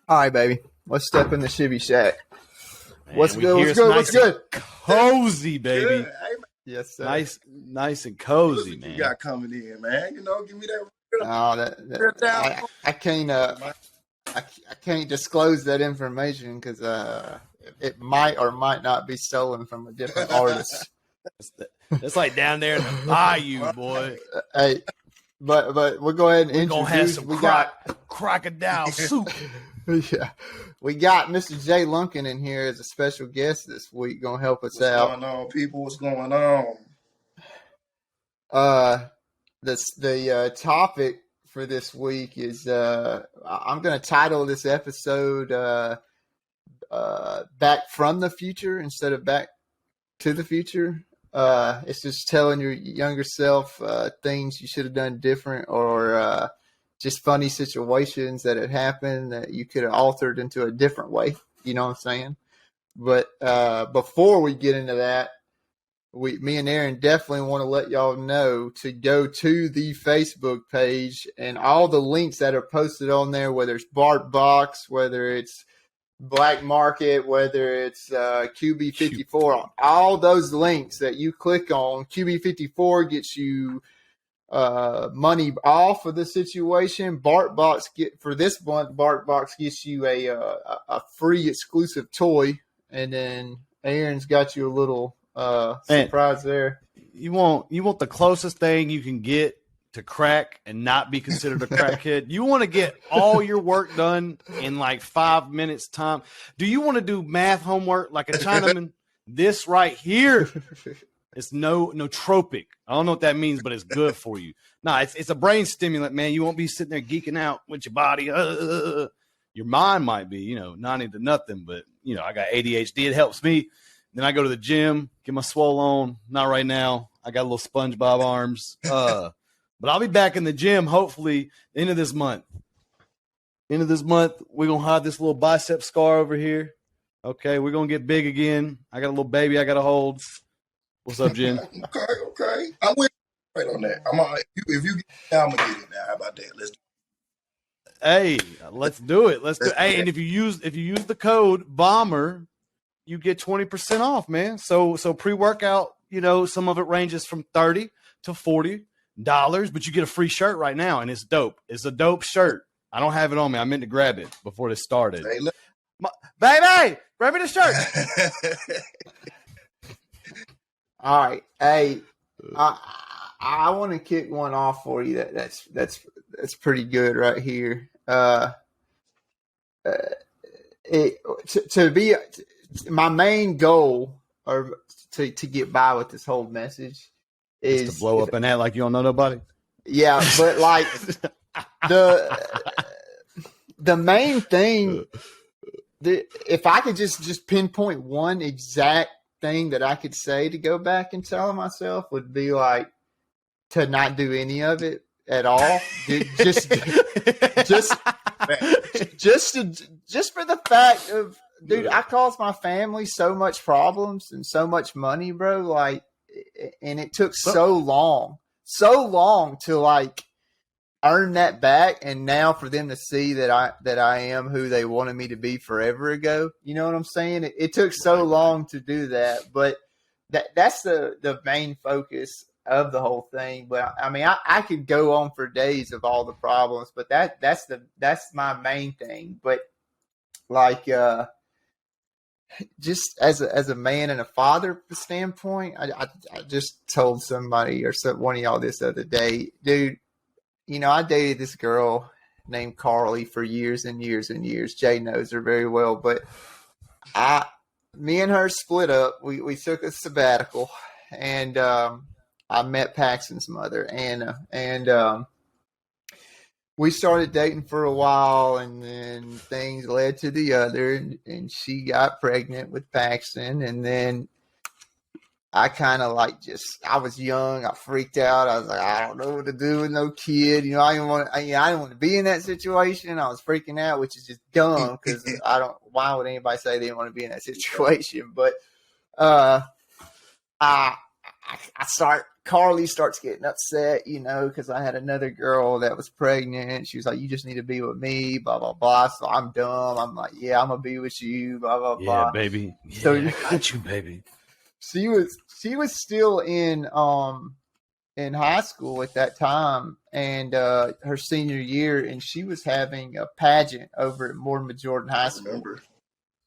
All right, baby. Let's step in the Shibby Shack. Man, What's we good? hear What's it's good? nice What's good? and cozy, baby. Good. Hey, man, Yes, sir. Nice and cozy, music you man. got coming in, man. You know, give me that. Oh, I can't. I can't disclose that information because it might or might not be stolen from a different artist. It's like down there in the bayou, boy. Hey, but we'll go ahead and We're gonna have introduce. some We got crocodile soup. yeah, we got Mr. Jay Lunkin in here as a special guest this week. Gonna help us What's out. going on, people? What's going on? The topic for this week is I'm going to title this episode "Back from the Future" instead of "Back to the Future." It's just telling your younger self things you should have done different, or just funny situations that had happened that you could have altered into a different way. You know what I'm saying? But before we get into that, me and Aaron definitely want to let y'all know to go to the Facebook page and all the links that are posted on there, whether it's Bart Box, whether it's Black Market, whether it's QB54, all those links that you click on. QB54 gets you money off of the situation. Bart Box for this month, Bart Box gets you a free exclusive toy, and then Aaron's got you a little surprise there. You want the closest thing you can get to crack and not be considered a crackhead. You want to get all your work done in like 5 minutes time. Do you want to do math homework like a Chinaman? This right here, it's nootropic. I don't know what that means, but it's good for you. No, it's a brain stimulant, man. You won't be sitting there geeking out with your body. Your mind might be, not into nothing, but I got ADHD. It helps me. Then I go to the gym, get my swole on. Not right now. I got a little SpongeBob arms. But I'll be back in the gym, hopefully, end of this month. End of this month, we're going to hide this little bicep scar over here. Okay, we're going to get big again. I got a little baby I got to hold. What's up, Jen? Okay. I'm with you right on that. If you get it now, I'm going to get it now. How about that? Let's do it. Hey, let's do it. Hey, and if you use the code BOMBER, you get 20% off, man. So pre-workout, some of it ranges from $30 to $40, but you get a free shirt right now, and it's dope. It's a dope shirt. I don't have it on me. I meant to grab it before this started. Hey, look. Baby, grab me the shirt. All right, hey, I want to kick one off for you. That's pretty good right here. My main goal, or to get by with this whole message, is to blow up and act like you don't know nobody. Yeah, but like the main thing, if I could just pinpoint one exact thing that I could say to go back and tell myself, would be like to not do any of it at all. just for the fact of, dude, I caused my family so much problems and so much money, bro. Like, and it took so long to like earn that back, and now for them to see that I am who they wanted me to be forever ago. You know what I'm saying? It took so long to do that, but that's the main focus of the whole thing. But I mean, I could go on for days of all the problems, but that's my main thing. But like, just as a man and a father standpoint, I just told somebody or one of y'all this other day, dude, I dated this girl named Carly for years and years and years. Jay knows her very well, but me and her split up. We took a sabbatical, and I met Paxton's mother, Anna, and we started dating for a while, and then things led to the other, and she got pregnant with Paxton, and then I kind of I was young. I freaked out. I was like, I don't know what to do with no kid. I didn't want to be in that situation. I was freaking out, which is just dumb because why would anybody say they didn't want to be in that situation? But I start Carly starts getting upset, because I had another girl that was pregnant. She was like, "You just need to be with me," blah blah blah. So I'm dumb. I'm like, "Yeah, I'm gonna be with you," blah blah Yeah, blah. baby. So Yeah, I got you, baby. she was still in high school at that time, and her senior year, and she was having a pageant over at Mortimer Jordan High School. Remember?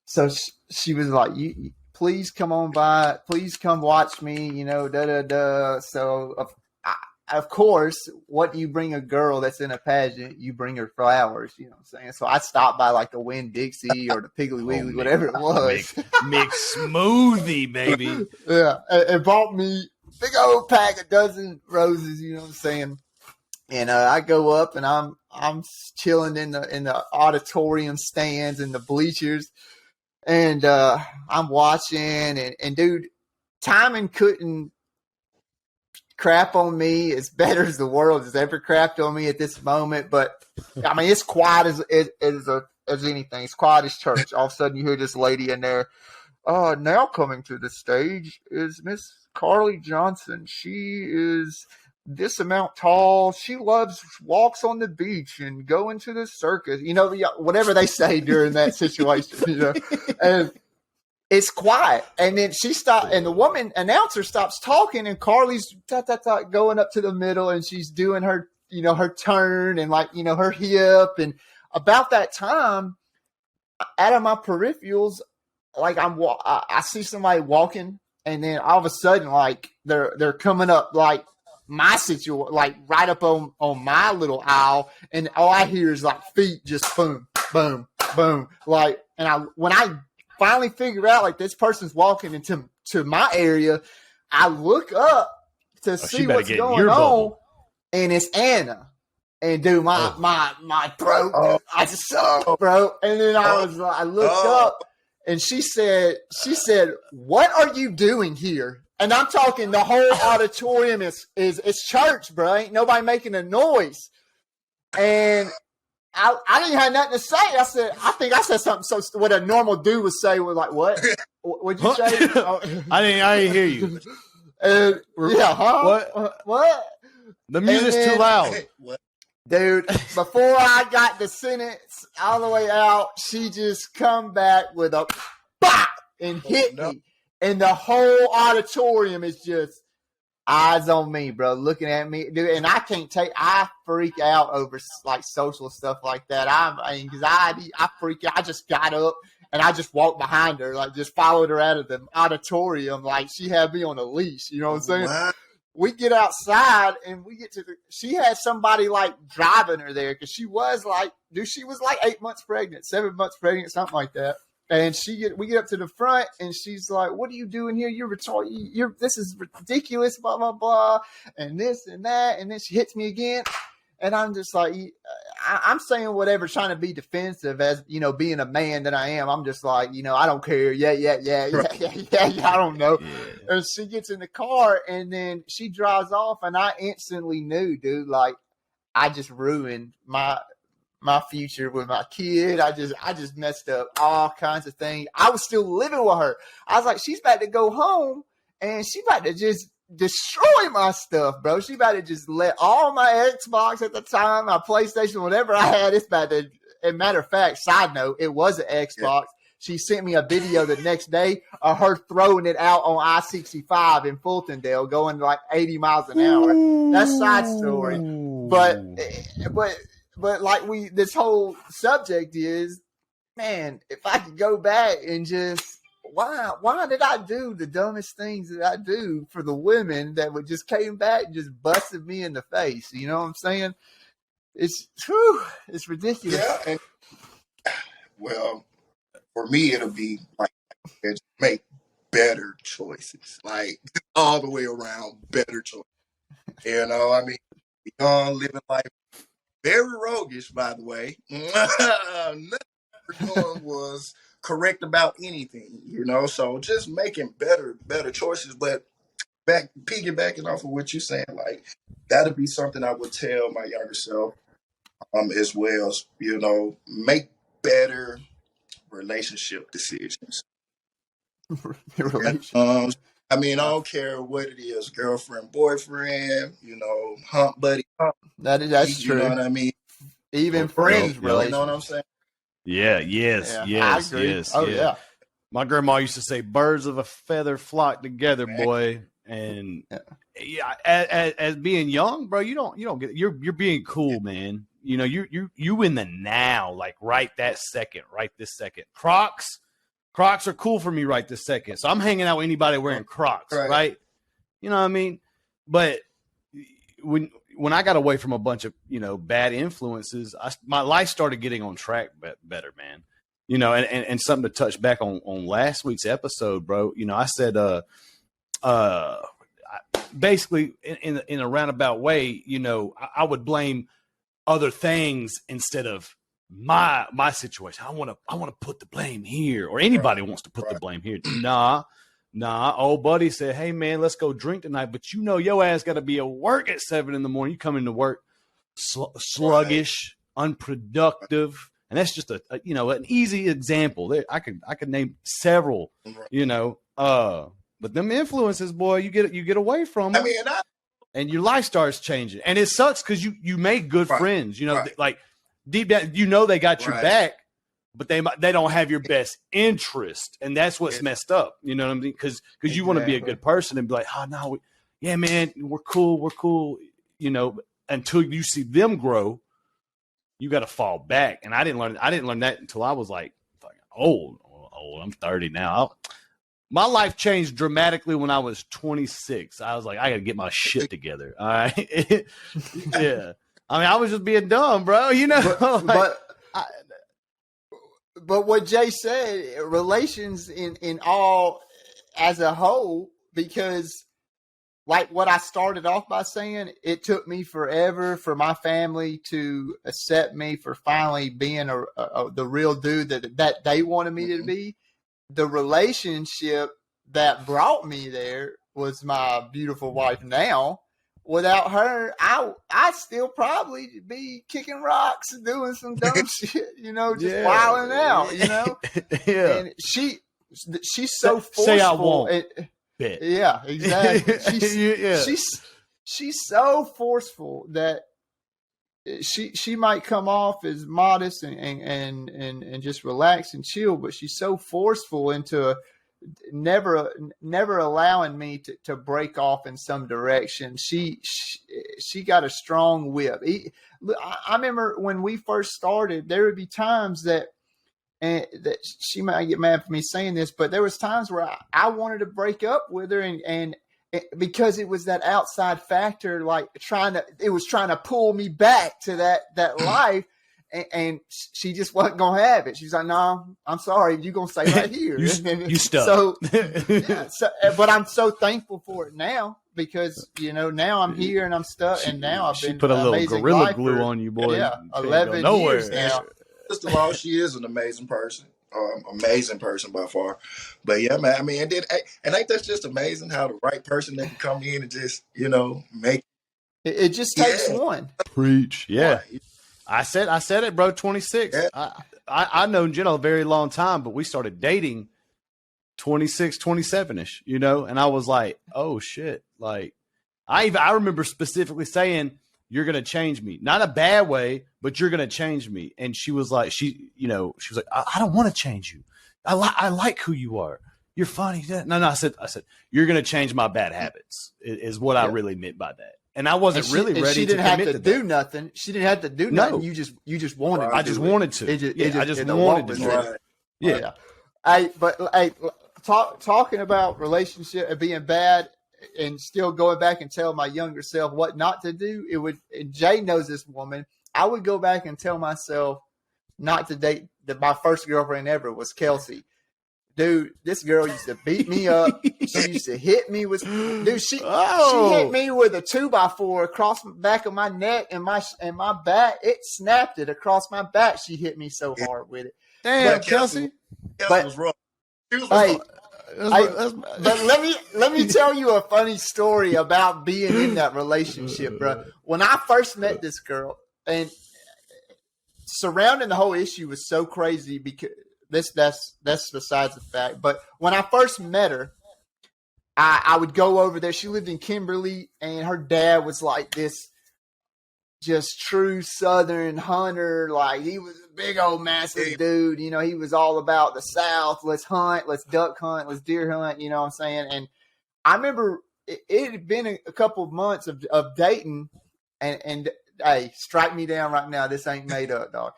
So she was like, "You please come on by, please come watch me," da da da. So of course, what do you bring a girl that's in a pageant? You bring her flowers, you know what I'm saying? So I stopped by like the Winn Dixie or the Piggly Wiggly, whatever it was. Mix smoothie, baby. Yeah, and bought me big old pack, a dozen roses, you know what I'm saying? And I go up and I'm chilling in the auditorium stands and the bleachers, and I'm watching, and dude, Timon couldn't crap on me as better as the world has ever crapped on me at this moment. But I mean, it's quiet as anything. It's quiet as church. All of a sudden, you hear this lady in there. Now coming to the stage is Miss Carly Johnson. She is this amount tall. She loves walks on the beach and going to the circus. Whatever they say during that situation. And it's quiet. And then she stopped, and the woman announcer stops talking, and Carly's going up to the middle, and she's doing her, her turn and her hip. And about that time, out of my peripherals, like I see somebody walking, and then all of a sudden, like they're coming up like my situation, like right up on my little aisle, and all I hear is like feet just boom, boom, boom, like. And when I finally figure out like this person's walking into my area, I look up to see what's going on, and it's Anna. And dude, my throat, I just suck, bro. And then I looked up, and she said, "What are you doing here?" And I'm talking the whole auditorium is church, bro. Ain't nobody making a noise. And I didn't have nothing to say. I think I said something. So what a normal dude would say was like, "What? What'd you say?" I didn't hear you. Yeah, huh? What? The music's too loud. Dude, before I got the sentence all the way out, she just come back with a bop and hit me. And the whole auditorium is just eyes on me, bro, looking at me. Dude, and I freak out over like social stuff like that. Because I freak out. I just got up and I just walked behind her, like just followed her out of the auditorium like she had me on a leash. You know what I'm saying? Wow. We get outside and we get to she had somebody like driving her there because she was like 8 months pregnant, 7 months pregnant, something like that. And we get up to the front and she's like, "What are you doing here? You're retarded. This is ridiculous, blah, blah, blah, and this and that." And then she hits me again. And I'm just like, I'm saying whatever, trying to be defensive as, being a man that I am. I'm just like, I don't care. Yeah. I don't know. Yeah. And she gets in the car and then she drives off and I instantly knew, dude, like I just ruined my future with my kid. I just messed up all kinds of things. I was still living with her. I was like, she's about to go home and she's about to just destroy my stuff, bro. She about to just let all my Xbox at the time, my PlayStation, whatever I had, it's about to. And matter of fact, side note, it was an Xbox. Yeah. She sent me a video the next day of her throwing it out on I-65 in Fultondale, going like 80 miles an hour. That's side story. But like this whole subject is, man, if I could go back and just, why did I do the dumbest things that I do for the women that would just came back and just busted me in the face? You know what I'm saying? It's ridiculous. Yeah. And, well, for me, it'll be like make better choices, like all the way around better choices. I mean, young, living life, very roguish, by the way. Nothing was correct about anything, so just making better choices. But piggybacking off of what you're saying, like that'd be something I would tell my younger self as well, make better relationship decisions. I mean, I don't care what it is, girlfriend, boyfriend, hump buddy, hump buddy, That's you know true. what I mean? Even Or Yep, friend, friends yep. you know what I'm relations. saying? Yeah, yes, Yeah, I yes, agree. yes, Oh yeah. yeah. My grandma used to say, "Birds of a feather flock together, Man, boy." And Yeah. yeah, as being young, bro, you don't get you're being cool, man. You in the now, like right that second, right this second. Crocs are cool for me right this second. So I'm hanging out with anybody wearing Crocs, right. right? You know what I mean? But when I got away from a bunch of bad influences, my life started getting on track better, man. And something to touch back on last week's episode, bro. I said, basically in a roundabout way, I would blame other things instead of my situation. I want to put the blame here, or anybody Right. wants to put the Right. blame here. Nah. Old buddy said, "Hey man, let's go drink tonight." But your ass got to be at work at 7 a.m. You come into work sluggish, unproductive, and that's just an easy example. I could name several. Right. But them influences, boy, you get away from I them, mean, and your life starts changing, and it sucks because you make good right. friends. Right. Like deep down, they got your Right. back, but they don't have your best interest, and that's what's It, messed up. You know what I mean? Because you want to be a Exactly. good person and be like, oh no, yeah, man, we're cool. Until you see them grow, you got to fall back. And I didn't learn that until I was like old. I'm 30 now. My life changed dramatically when I was 26. I was like, I got to get my shit together. All right. Yeah. I mean, I was just being dumb, bro. But what Jay said, relations in all as a whole, because like what I started off by saying, it took me forever for my family to accept me for finally being the real dude that they wanted me to be. The relationship that brought me there was my beautiful wife now. Without her, I still probably be kicking rocks and doing some dumb shit, just wilding out, Yeah. And she's so forceful. Say I won't. Bet. Yeah, exactly. She's so forceful that she might come off as modest and just relax and chill, but she's so forceful into never allowing me to break off in some direction. She got a strong whip. I remember when we first started, there would be times that she might get mad for me saying this, but there was times where I wanted to break up with her and because it was that outside factor, like trying to pull me back to that life. And she just wasn't going to have it. She's like, no, I'm sorry. You're going to stay right here. you stuck. So, but I'm so thankful for it now because, now I'm here and I'm stuck. And now I've been put a little gorilla glue on you, boy. Yeah, 11 years now. First of all, she is an amazing person. Amazing person by far. But yeah, man, I mean, and ain't that just amazing how the right person that can come in and just, make it just takes one. Preach. Yeah. I said it, bro. 26. Yeah. I known Jen a very long time, but we started dating 26, 27-ish, and I was like, oh shit. Like I remember specifically saying, you're going to change me. Not a bad way, but you're going to change me. And she was like, she was like, I don't want to change you. I like who you are. You're funny. No, I said, you're going to change my bad habits is what I really meant by that. And I wasn't really ready. She didn't to have to do nothing. She didn't have to do nothing. No. You just wanted. I just wanted to. I just wanted to. Right. Yeah. Talking about relationship and being bad, and still going back and tell my younger self what not to do. And Jay knows this woman. I would go back and tell myself not to date. My first girlfriend ever was Kelsey. Dude, this girl used to beat me up. She used to hit me with. Dude, she hit me with a 2x4 across the back of my neck and my back. It snapped it across my back. She hit me so hard with it. Damn, But Kelsey was wrong. She was Hey, wrong. but let me tell you a funny story about being in that relationship, bro. When I first met this girl, and surrounding the whole issue was so crazy because that's besides the fact. But when I first met her, I would go over there. She lived in Kimberly, and her dad was like this just true Southern hunter. Like, he was a big old massive dude. You know, he was all about the South. Let's hunt, let's duck hunt, let's deer hunt. You know what I'm saying? And I remember it had been a couple of months of dating, and hey, strike me down right now. This ain't made up, dog.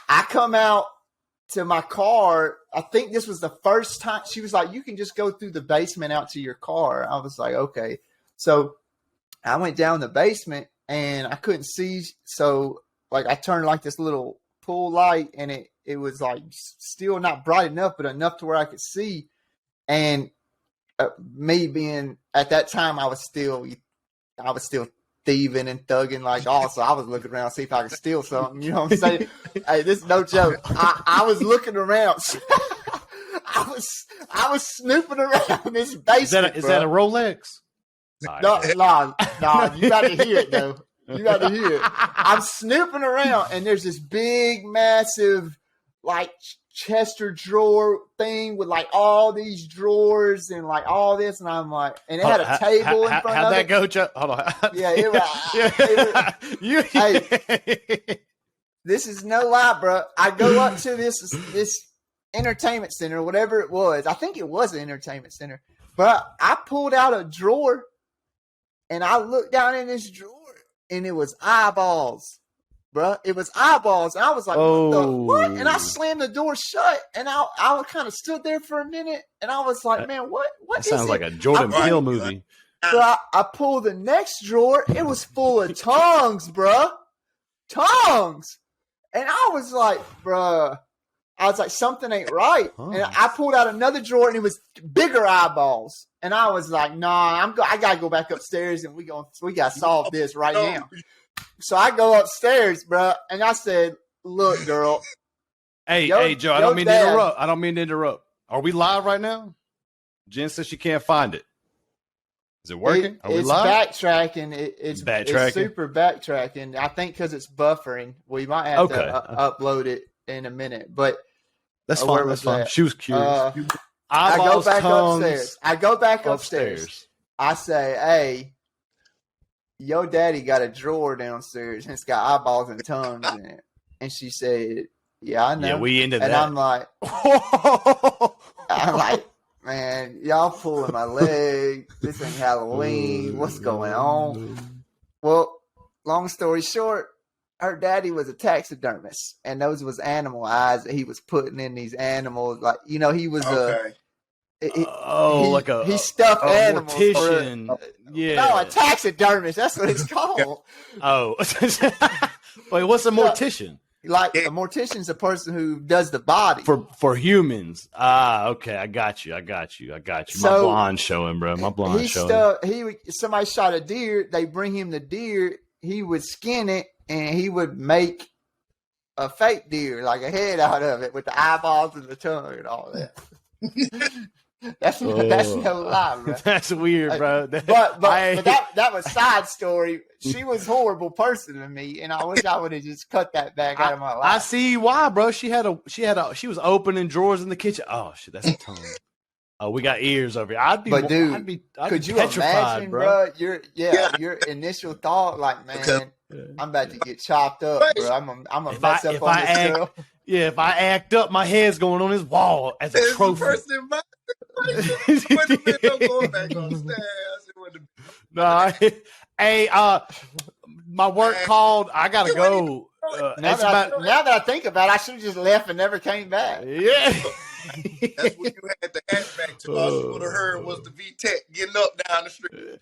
I come out to my car. I think this was the first time she was like, you can just go through the basement out to your car. I was like, okay. So I went down the basement and I couldn't see. So like I turned like this little pool light, and it was like still not bright enough, but enough to where I could see. And me being at that time, I was still thieving and thugging. Like, also, I was looking around to see if I could steal something. You know what I'm saying? Hey, this is no joke. I was looking around. I was snooping around this basement. Is that a Rolex? No. You got to hear it though. You got to hear it. I'm snooping around, and there's this big, massive, like Chester drawer thing with like all these drawers and like all this, and I'm like, and it had a table in front of it. How'd that go, Chuck? Hold on. Yeah, hey, this is no lie, bro. I go up to this entertainment center, whatever it was. I think it was an entertainment center, but I pulled out a drawer, and I looked down in this drawer, and it was eyeballs. Bro, it was eyeballs, and I was like, "What the what?" And I slammed the door shut, and I kind of stood there for a minute, and I was like, "Man, what that sounds like a Jordan Peele movie." So I pulled the next drawer; it was full of tongues, bro, tongues, and I was like, "Bro," I was like, "Something ain't right." And I pulled out another drawer, and it was bigger eyeballs, and I was like, "Nah, I gotta go back upstairs, and we gotta solve this right now." So I go upstairs, bro, and I said, "Look, girl." Hey, Joe, I don't mean to interrupt. Are we live right now? Jen says she can't find it. Is it working? Are we live? Backtracking. It's backtracking. It's super backtracking. I think because it's buffering. We might have to upload it in a minute, but that's fine. That's fine. She was curious. I go back upstairs. I go back upstairs. I say, "Hey, your daddy got a drawer downstairs, and it's got eyeballs and tongues in it." And she said, "Yeah, I know." Yeah, we into that. And I'm like, "Man, y'all pulling my leg. This ain't Halloween. What's going on?" Well, long story short, her daddy was a taxidermist, and those was animal eyes that he was putting in these animals. Like, you know, he was he stuffed animals. Mortician. No, a taxidermist. That's what it's called. Oh, wait, what's a mortician? Like, a mortician's a person who does the body for humans. Okay, I got you. So, my blonde showing, bro. My blonde showing. Somebody shot a deer. They bring him the deer. He would skin it, and he would make a fake deer, like a head out of it, with the eyeballs and the tongue and all that. That's no lie, bro. That's weird, bro. But that was side story. She was a horrible person to me, and I wish I would have just cut that back out of my life. I see why, bro. She was opening drawers in the kitchen. Oh shit, that's a tongue. Oh, we got ears over here. I'd could you imagine, bro? Your initial thought, like, man, I'm about to get chopped up, bro. I'm gonna mess up on this girl. Yeah, if I act up, my head's going on his wall as a trophy. No, hey, my work called. I gotta go. Now that I think about it, I should have just left and never came back. Yeah. That's what you had to ask back to. All you would have heard was the V-Tech getting up down the street.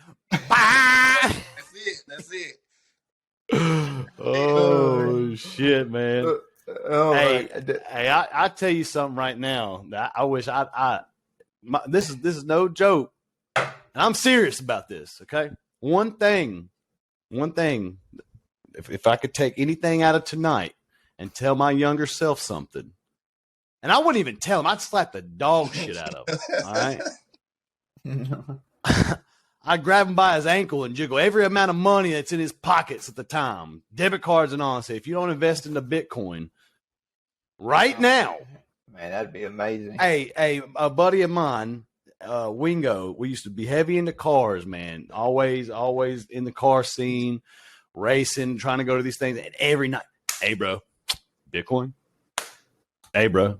That's it. Oh shit, man. Hey, I tell you something right now. I wish this is no joke, and I'm serious about this. Okay, one thing. If I could take anything out of tonight and tell my younger self something, and I wouldn't even tell him, I'd slap the dog shit out of him. All right. I'd grab him by his ankle and jiggle every amount of money that's in his pockets at the time, debit cards and all. And say, if you don't invest into Bitcoin right now, man, that'd be amazing. Hey, a buddy of mine, Wingo, we used to be heavy into cars, man. Always in the car scene, racing, trying to go to these things. And every night, hey, bro, Bitcoin. Hey, bro,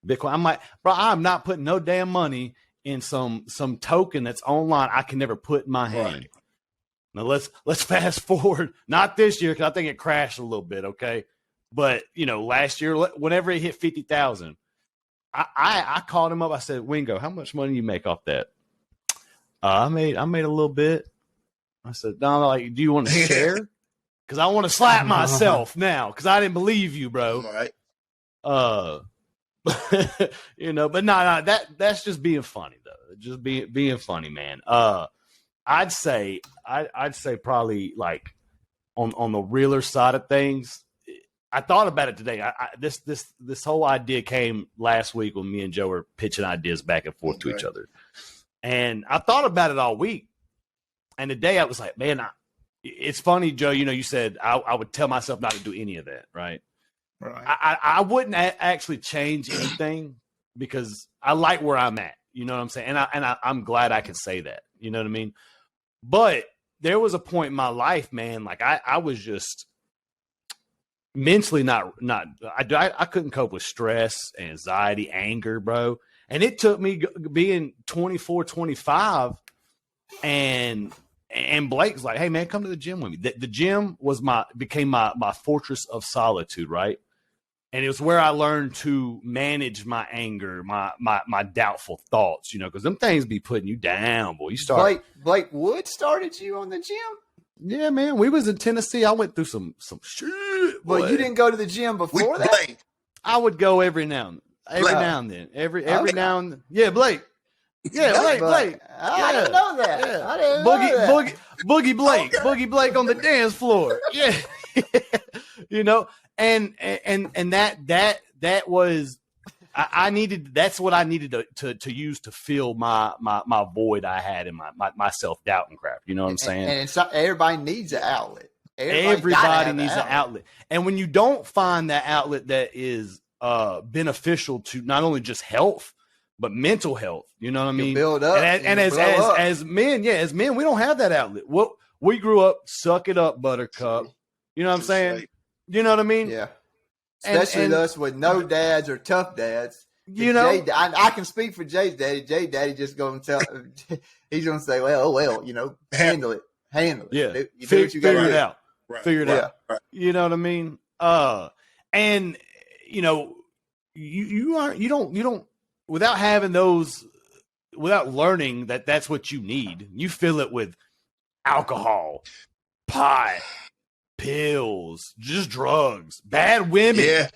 Bitcoin. I'm like, bro, I'm not putting no damn money in some token that's online I can never put in my hand. Right. Now let's fast forward. Not this year because I think it crashed a little bit. Okay, but last year, whenever it hit 50,000, I called him up. I said, Wingo, how much money you make off that? I made a little bit. I said, no, like, do you want to share? Because I want to slap myself now because I didn't believe you, bro. Right. But no, that's just being funny though. Just being funny, man. I'd say probably like on the realer side of things. I thought about it today. This whole idea came last week when me and Joe were pitching ideas back and forth to each other, and I thought about it all week. And today I was like, man, it's funny, Joe. You said I would tell myself not to do any of that, right? Right. I wouldn't actually change anything because I like where I'm at. You know what I'm saying? And I'm glad I can say that. You know what I mean? But there was a point in my life, man, like I was just mentally I couldn't cope with stress, anxiety, anger, bro. And it took me being 24, 25 and Blake's like, hey man, come to the gym with me. The gym became my fortress of solitude, right? And it was where I learned to manage my anger, my doubtful thoughts, because them things be putting you down, boy. You start. Blake Wood started you on the gym? Yeah, man. We was in Tennessee. I went through some shit. Well, you didn't go to the gym before that? Blake. I would go every now and then. Every now and then. Yeah, Blake. Yeah, Blake. I didn't know that. Yeah. I didn't know that. Boogie Blake. Okay. Boogie Blake on the dance floor. Yeah. And that was I needed. That's what I needed to use to fill my void I had in my self doubt and crap. You know what I'm saying? And everybody needs an outlet. Everybody needs an outlet. And when you don't find that outlet that is beneficial to not only just health but mental health, you know what I mean? Build up, and as men, we don't have that outlet. We grew up, suck it up, Buttercup. You know what I'm saying? You know what I mean? Yeah. Especially us with no dads or tough dads. I can speak for Jay's daddy. Jay's daddy just going to tell. He's going to say, well, handle it. Yeah, Figure it out. Right. Figure it Right. out. Right. You know what I mean? And you don't without having those, without learning that's what you need. You fill it with alcohol, pot, pills, just drugs, bad women. Yeah.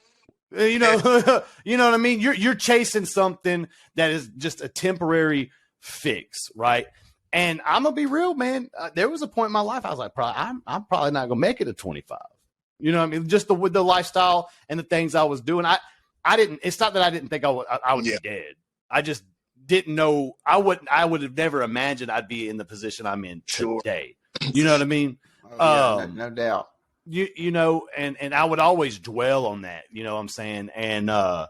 You know what I mean? You're chasing something that is just a temporary fix, right? And I'm gonna be real, man. There was a point in my life I was like, I'm probably not gonna make it to 25. You know what I mean? Just with the lifestyle and the things I was doing, I didn't. It's not that I didn't think I would be dead. I just didn't know. I would have never imagined I'd be in the position I'm in today. You know what I mean? No doubt. And I would always dwell on that. You know what I'm saying? And I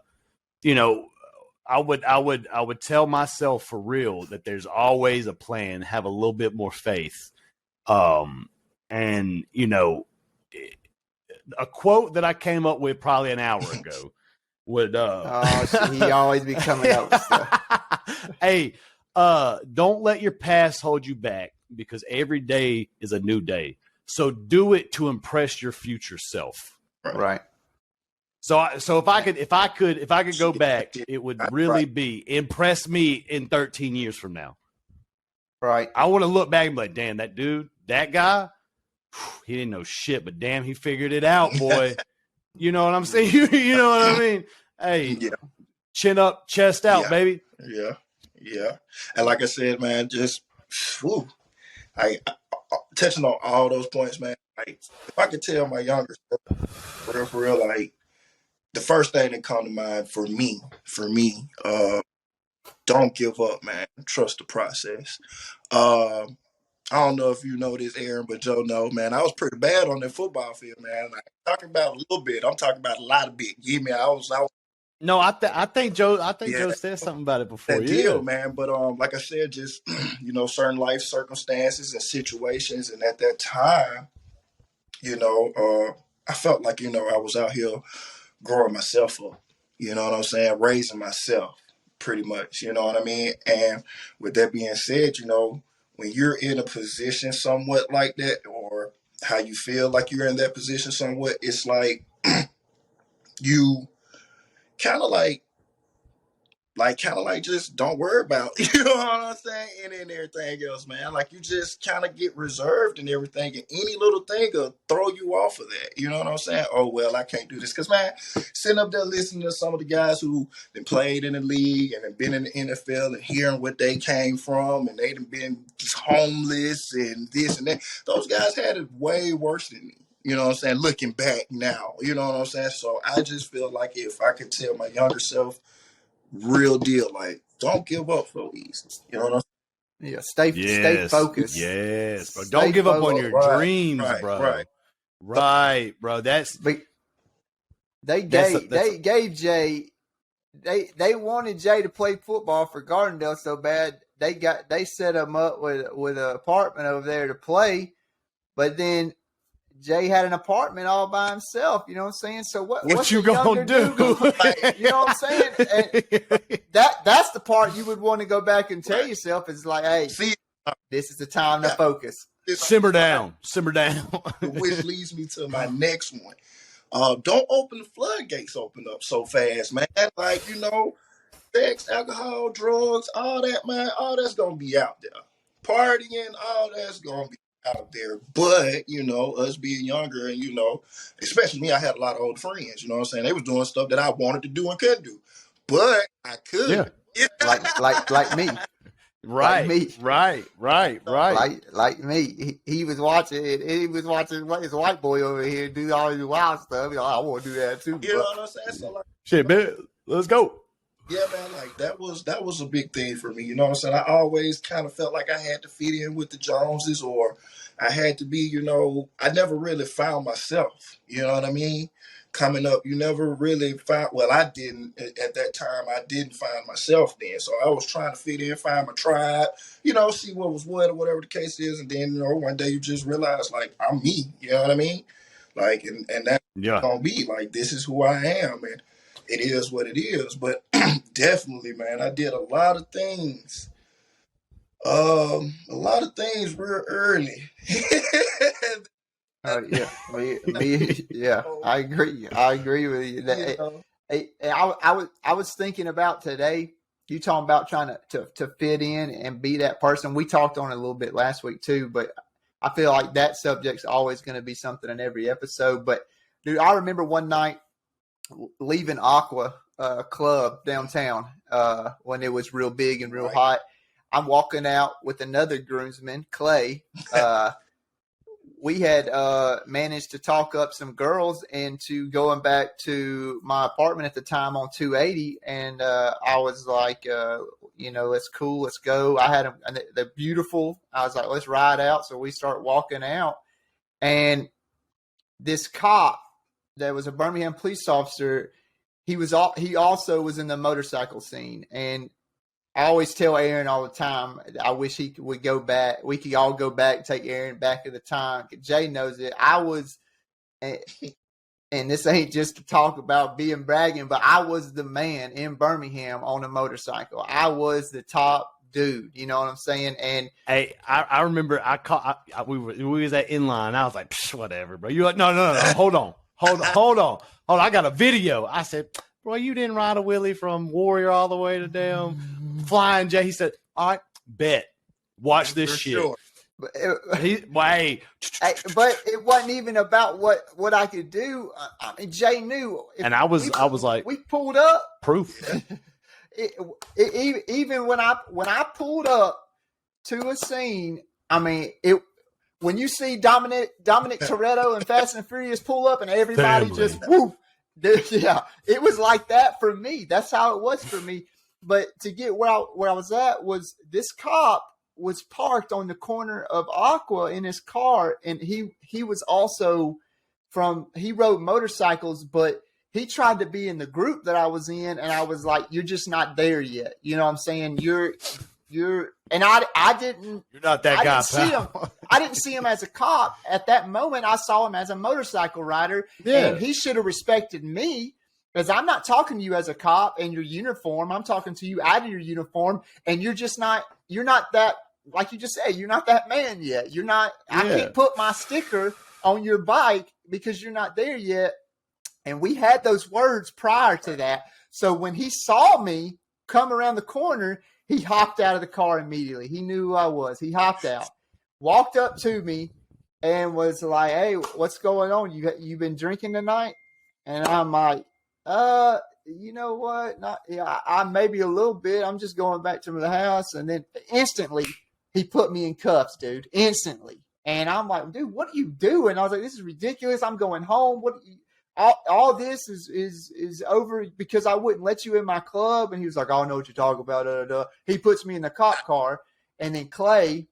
would tell myself for real that there's always a plan. Have a little bit more faith. And a quote that I came up with probably an hour ago would he always be coming up with stuff. Hey, don't let your past hold you back because every day is a new day. So do it to impress your future self. Right. So if I could go back, it would really be impress me in 13 years from now. Right. I want to look back and be like, damn, that dude, that guy, he didn't know shit, but damn, he figured it out, boy. You know what I'm saying? You know what I mean? Hey, chin up, chest out, baby. Yeah. Yeah. And like I said, man, just touching on all those points, man. Like, if I could tell my younger self, for real, like the first thing that come to mind for me, don't give up, man. Trust the process. I don't know if you know this, Aaron, but Joe know, man. I was pretty bad on that football field, man. I'm talking about a little bit. I'm talking about a lot of bit. You hear me? I was No, I think Yeah, Joe said something about it before. that Yeah. deal, man. But like I said, just certain life circumstances and situations, and at that time, I felt like I was out here growing myself up. You know what I'm saying? Raising myself, pretty much. You know what I mean? And with that being said, when you're in a position somewhat like that, or how you feel like you're in that position somewhat, it's like you kind of like just don't worry about you know what I'm saying, and then everything else, man. Like you just kind of get reserved and everything, and any little thing will throw you off of that. You know what I'm saying? Oh well, I can't do this because man, sitting up there listening to some of the guys who been played in the league and have been in the NFL and hearing what they came from, and they done been just homeless and this and that. Those guys had it way worse than me. You know what I'm saying? Looking back now, you know what I'm saying? So I just feel like if I could tell my younger self real deal. Like, don't give up so easy. You know what I'm Yeah, stay Yes. focused. Yes, bro. Don't Stay give up on saying? your focused. Right, dreams, right, right. bro. Right, bro. But they That's gave Jay they wanted Jay to play football for Gardendale so bad they set him up with an apartment over there to play, but then Jay had an apartment all by himself. You know what I'm saying? So what what's you a gonna younger do. dude going? You know what I'm saying? And that's the part you would want to go back and tell Right. yourself is like, hey, See, this is the time to yeah, focus. it's Simmer down. Simmer down. which leads me to my next one. Don't open the floodgates open up so fast, man. Like, sex, alcohol, drugs, all that, man, all that's gonna be out there. Partying, all that's gonna be out there. But, us being younger and, especially me, I had a lot of old friends, you know what I'm saying? They was doing stuff that I wanted to do and couldn't do. But I Yeah. could. Like me. Like Right. me. Right. Right. Right. Like me. He was watching his white boy over here do all this wild stuff. I want to do that too, You know but what I'm saying? So like, Shit, man. Let's go. yeah, man, like that was a big thing for me. You know what I'm saying? I always kind of felt like I had to fit in with the Joneses, or I had to be. I never really found myself. You know what I mean? Coming up, you never really found. Well, I didn't at that time. I didn't find myself then, so I was trying to fit in, find my tribe. See what was what, or whatever the case is, and then one day you just realize like I'm me. You know what I mean? Like, and that's Yeah. gonna be like this is who I am, and it is what it is. But definitely, man, I did a lot of things. A lot of things real early. yeah, yeah, I agree. I agree with you. you know, I was thinking about today. You talking about trying to fit in and be that person. We talked on it a little bit last week too, but I feel like that subject's always going to be something in every episode. But dude, I remember one night leaving Aqua Club downtown when it was real big and real right. hot. I'm walking out with another groomsman, Clay. We had managed to talk up some girls into going back to my apartment at the time on 280, and I was like, let's cool, let's go. I had them, and they're beautiful. I was like, let's ride out. So we start walking out, and this cop that was a Birmingham police officer, he also was in the motorcycle scene, and I always tell Aaron all the time, I wish he would go back. We could all go back and take Aaron back at the time. Jay knows it. I was, and this ain't just to talk about being bragging, but I was the man in Birmingham on a motorcycle. I was the top dude. You know what I'm saying? And Hey, I remember we was at inline. I was like, whatever, bro. You're like, no. Hold on. I got a video. I said, bro, you didn't ride a wheelie from Warrior all the way to damn Flying J. He said, all right, bet. Watch this For shit. sure. but it wasn't even about what I could do. I mean, Jay knew. And I was like, we pulled up. proof. Even when I pulled up to a scene, I mean it. When you see Dominic Toretto and Fast and Furious pull up, and everybody Family. just woof, yeah, it was like that for me. That's how it was for me. But to get where I was at was this cop was parked on the corner of Aqua in his car, and he was also he rode motorcycles, but he tried to be in the group that I was in, and I was like, "You're just not there yet." You know what I'm saying? And I didn't. You're not that I guy, didn't see him. pal. I didn't see him as a cop at that moment. I saw him as a motorcycle rider, Yeah. and he should have respected me. Because I'm not talking to you as a cop in your uniform. I'm talking to you out of your uniform, and you're not that, like you just said, you're not that man yet. You're not, I can't put my sticker on your bike because you're not there yet. And we had those words prior to that. So when he saw me come around the corner, he hopped out of the car immediately. He knew who I was. He hopped out, walked up to me, and was like, "Hey, what's going on? You been drinking tonight?" And I'm like, you know what? Not, yeah, I maybe a little bit. I'm just going back to the house." And then instantly he put me in cuffs, dude. Instantly. And I'm like, "Dude, what are you doing?" I was like, "This is ridiculous. I'm going home. All this is over because I wouldn't let you in my club." And he was like, "I don't know what you're talking about." He puts me in the cop car, and then Clay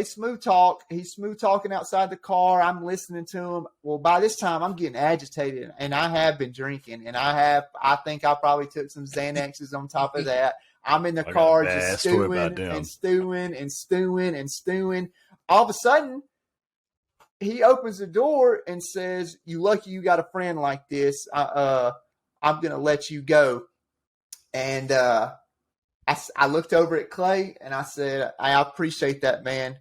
smooth talk. He's smooth talking outside the car. I'm listening to him. Well, by this time I'm getting agitated, and I have been drinking, and I think I probably took some Xanaxes on top of that. I'm in the car just stewing. All of a sudden, he opens the door and says, "You lucky you got a friend like this. I'm going to let you go." And I looked over at Clay and I said, "I appreciate that, man."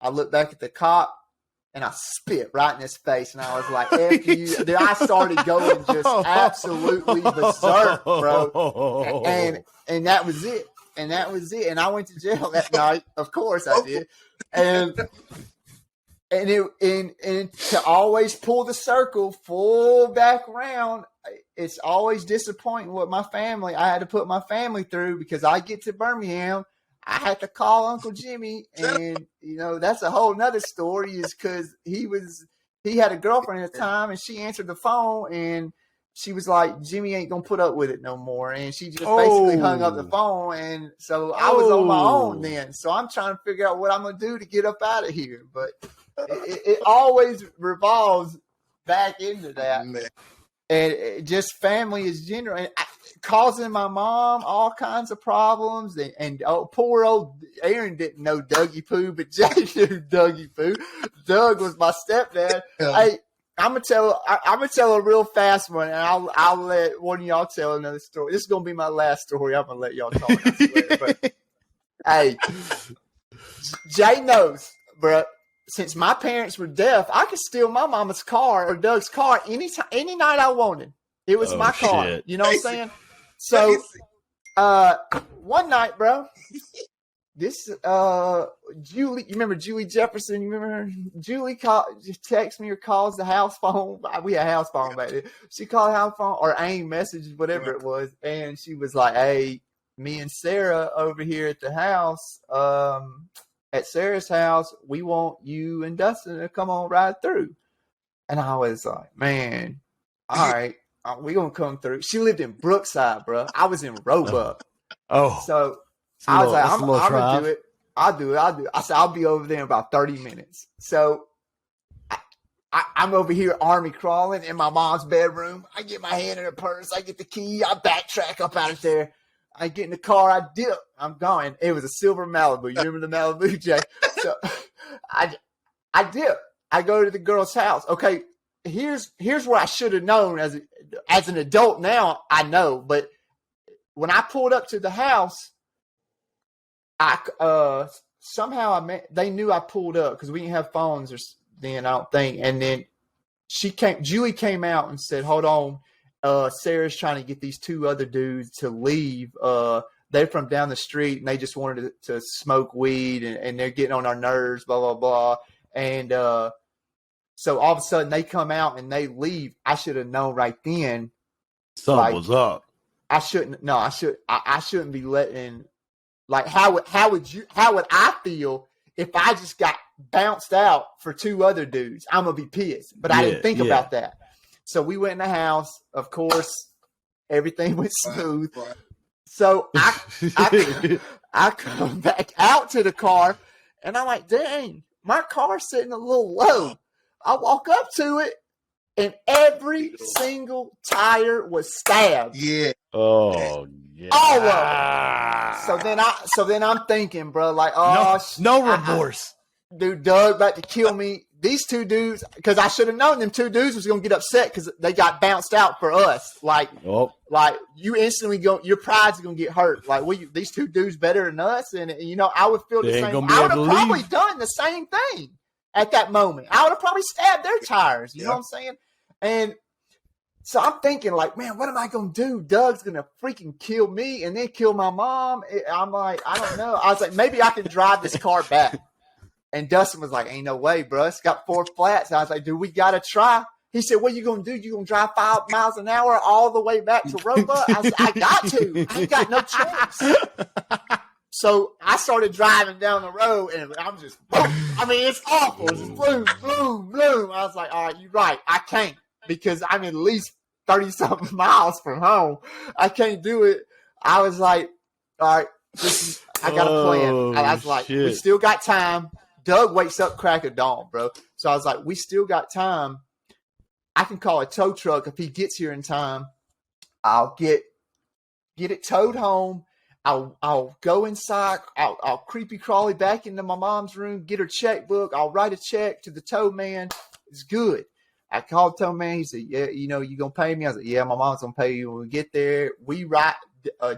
I looked back at the cop and I spit right in his face. And I was like, "F you." Then I started going just absolutely berserk, bro. And that was it. And I went to jail that night. Of course I did. And to always pull the circle full back around, it's always disappointing what I had to put my family through, because I get to Birmingham, I had to call Uncle Jimmy, and that's a whole nother story, is because he had a girlfriend at the time, and she answered the phone, and she was like, "Jimmy ain't gonna put up with it no more," and she just basically hung up the phone. And so I was on my own then, so I'm trying to figure out what I'm gonna do to get up out of here, but it always revolves back into that. And just family is general, and causing my mom all kinds of problems. And poor old Aaron didn't know Dougie Poo, but Jay knew Dougie Poo. Doug was my stepdad. Hey, I'm gonna tell a real fast one, and I'll let one of y'all tell another story. This is gonna be my last story. I'm gonna let y'all talk. I swear. But hey, Jay knows, bro. Since my parents were deaf, I could steal my mama's car or Doug's car any night I wanted. It was my car. Shit. You know what I'm saying? So, one night, bro, this Julie, you remember Julie Jefferson? You remember her? Julie texts me or calls the house phone. We had a house phone back then. She called the house phone or AIM messages, whatever it was, and she was like, "Hey, me and Sarah over here at the house, at Sarah's house, we want you and Dustin to come on ride through." And I was like, "Man, all right, we gonna come through." She lived in Brookside, bro. I was in Roebuck. So I was like, I'm gonna do it. I'll do it. I said, "I'll be over there in about 30 minutes. So I'm over here army crawling in my mom's bedroom. I get my hand in her purse. I get the key. I backtrack up out of there. I get in the car, I dip, I'm going. It was a silver Malibu. You remember the Malibu, Jay? So I dip. I go to the girl's house. Okay, here's where I should have known as an adult. Now I know, but when I pulled up to the house, they knew I pulled up because we didn't have phones then, I don't think. And then Julie came out and said, "Hold on. Sarah's trying to get these two other dudes to leave. They're from down the street, and they just wanted to smoke weed, and they're getting on our nerves, blah, blah, blah." And so all of a sudden they come out and they leave. I should have known right then. Something was up. I shouldn't be letting, like, how would I feel if I just got bounced out for two other dudes? I'm going to be pissed. But I didn't think about that. So we went in the house. Of course, everything went smooth. Right. So I come back out to the car, and I'm like, "Dang, my car's sitting a little low." I walk up to it, and every single tire was stabbed. Yeah. Oh, yeah. All of them. So then I'm thinking, bro, like, no remorse. Dude, Doug about to kill me. These two dudes, because I should have known them two dudes was going to get upset because they got bounced out for us. Like you instantly your pride's going to get hurt. Like, these two dudes better than us, and I would feel the same. I would have probably done the same thing at that moment. I would have probably stabbed their tires. You know what I'm saying? And so I'm thinking, like, man, what am I going to do? Doug's going to freaking kill me and then kill my mom. I'm like, I don't know. I was like, maybe I can drive this car back. And Dustin was like, ain't no way, bro. It's got 4 flats. I was like, dude, we got to try. He said, what are you going to do? You going to drive 5 miles an hour all the way back to Roebuck? I said, I got to. I ain't got no choice. So I started driving down the road, and I'm just, boom. I mean, it's awful. It's just boom, boom, boom. I was like, all right, you're right. I can't because I'm at least 30-something miles from home. I can't do it. I was like, all right, I got a plan. I was like, we still got time. Doug wakes up crack of dawn, bro. So I was like, we still got time. I can call a tow truck if he gets here in time. I'll get it towed home. I'll go inside. I'll creepy crawly back into my mom's room, get her checkbook. I'll write a check to the tow man. It's good. I called the tow man. He said, yeah, you going to pay me? I was like, yeah, my mom's going to pay you when we get there. We ride.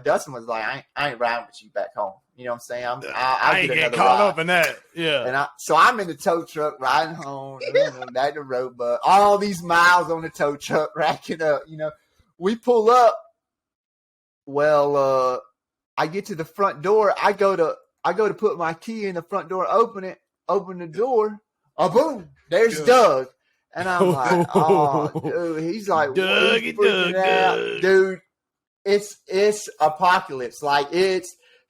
Dustin was like, I ain't riding with you back home. You know what I'm saying? I ain't getting caught up in that. Yeah. And so I'm in the tow truck riding home, back to Roebuck. All these miles on the tow truck racking up. We pull up. Well, I get to the front door. I go to put my key in the front door, open the door. Oh, boom! There's Doug, and I'm like, oh, dude. He's like, Doug, dude. It's apocalypse. Like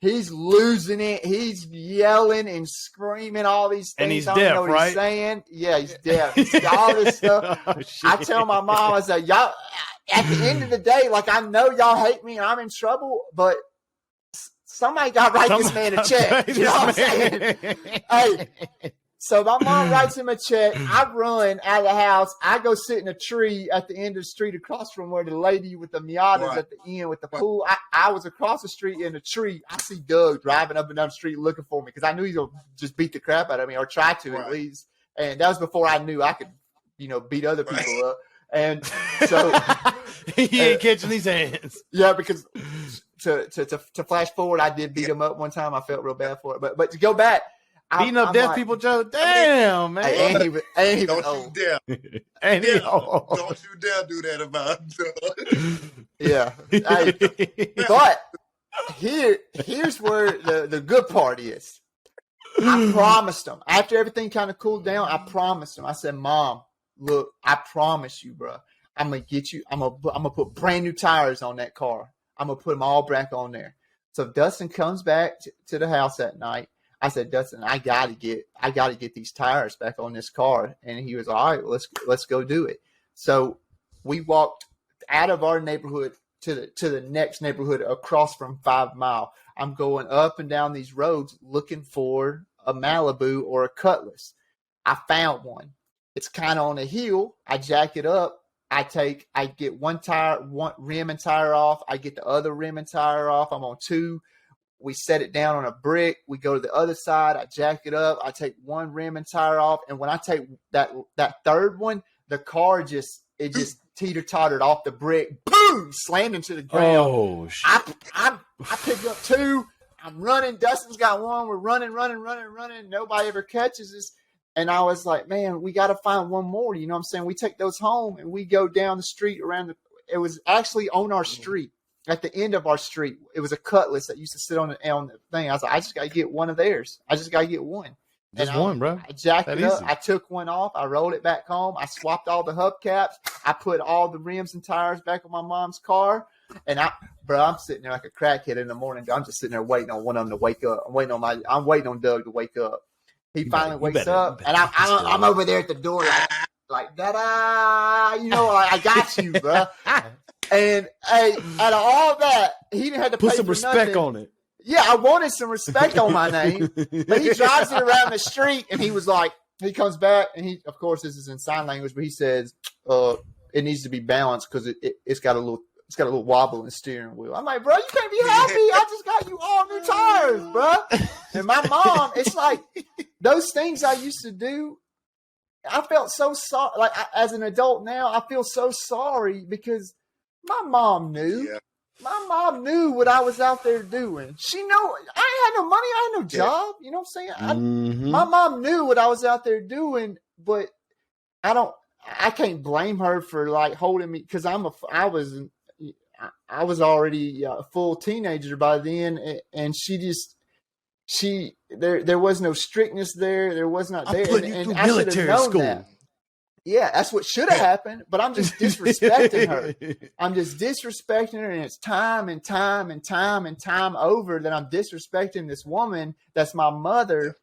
he's losing it. He's yelling and screaming all these things. And he's I don't deaf, know what right? He's saying. Yeah, he's deaf. He's all this stuff. I tell my mom, I said, y'all, at the end of the day, like, I know y'all hate me and I'm in trouble, but somebody got to write this man a check. You know what I'm saying? Hey. So my mom writes him a check. I run out of the house. I go sit in a tree at the end of the street across from where the lady with the Miatas at the end with the pool. I was across the street in a tree. I see Doug driving up and down the street looking for me because I knew he was going to just beat the crap out of me or try to at least. And that was before I knew I could, beat other people up. And so he ain't catching these hands. Yeah, because to flash forward, I did beat him up one time. I felt real bad for it. But to go back, beating up deaf people, Joe. Damn, man. Ain't even Don't you dare. Don't you dare do that about him. Yeah. But here's where the good part is. I promised him. After everything kind of cooled down, I promised him. I said, Mom, look, I promise you, bro. I'm going to get you. I'm gonna put brand new tires on that car. I'm going to put them all back on there. So Dustin comes back to the house that night. I said, Dustin, I gotta get these tires back on this car. And he was all right, let's go do it. So we walked out of our neighborhood to the next neighborhood across from 5 Mile. I'm going up and down these roads looking for a Malibu or a Cutlass. I found one. It's kind of on a hill. I jack it up. I get one rim and tire off. I get the other rim and tire off. I'm on 2. We set it down on a brick. We go to the other side. I jack it up. I take one rim and tire off. And when I take that third one, the car just teeter-tottered off the brick. Boom! Slammed into the ground. Oh, shit. I pick up 2. I'm running. Dustin's got 1. We're running. Nobody ever catches us. And I was like, man, we got to find one more. You know what I'm saying? We take those home and we go down the street it was actually on our street. At the end of our street, it was a Cutlass that used to sit on the thing. I was like, I just got to get one of theirs. I just got to get one. Just one, bro. I jacked it up. I took one off. I rolled it back home. I swapped all the hubcaps. I put all the rims and tires back on my mom's car. And I'm sitting there like a crackhead in the morning. I'm just sitting there waiting on one of them to wake up. I'm waiting on Doug to wake up. He finally wakes up, and I'm over there at the door like da-da. I got you, bro. And hey, out of all that, he didn't have to put pay some for respect nothing. on it. Yeah, I wanted some respect on my name. But he drives it around the street, and he was like, he comes back and he, of course, this is in sign language, but he says, it needs to be balanced because it's got a little wobble in the steering wheel. I'm like, bro, you can't be happy. I just got you all new tires, bro. And my mom, it's like those things I used to do. I felt so sorry. Like as an adult now, I feel so sorry because my mom knew. Yeah. My mom knew what I was out there doing. She knew I ain't had no money. I had no job. You know what I'm saying? My mom knew what I was out there doing, but I can't blame her for like holding me because I was already a full teenager by then, and there was no strictness there. There was not there, and I should have known school. That. Yeah, that's what should have happened, but I'm just disrespecting her. I'm just disrespecting her, and it's time and time and time and time over that I'm disrespecting this woman that's my mother.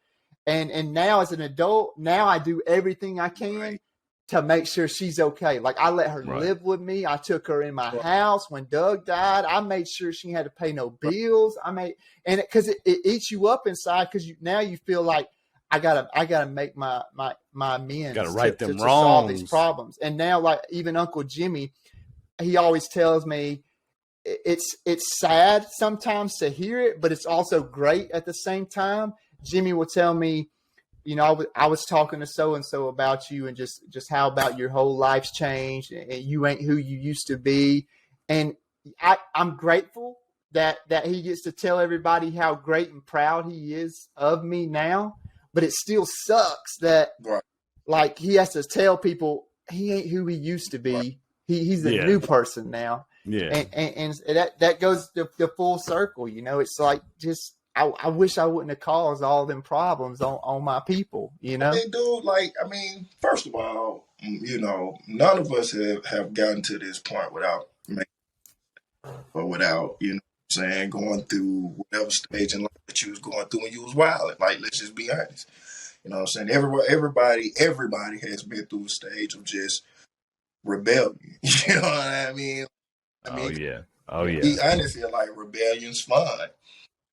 And now as an adult, now I do everything I can to make sure she's okay. Like I let her live with me. I took her in my house when Doug died. I made sure she had to pay no bills. Because it eats you up inside because now you feel like I gotta make my amends. Gotta right them to wrongs. Solve these problems. And now, like even Uncle Jimmy, he always tells me it's sad sometimes to hear it, but it's also great at the same time. Jimmy will tell me, you know, I was talking to so and so about you, and just how about your whole life's changed, and you ain't who you used to be. And I'm grateful that he gets to tell everybody how great and proud he is of me now. But it still sucks that like he has to tell people he ain't who he used to be. Right. He's a new person now. Yeah. And that goes the full circle, you know. It's like just I wish I wouldn't have caused all them problems on my people, you know. They do, like, I mean, first of all, you know, none of us have gotten to this point without you know, saying going through whatever stage in life that you was going through when you was wild. Like, let's just be honest. You know what I'm saying? Everybody has been through a stage of just rebellion. You know what I mean? Oh yeah. Be honest here, like rebellion's fun.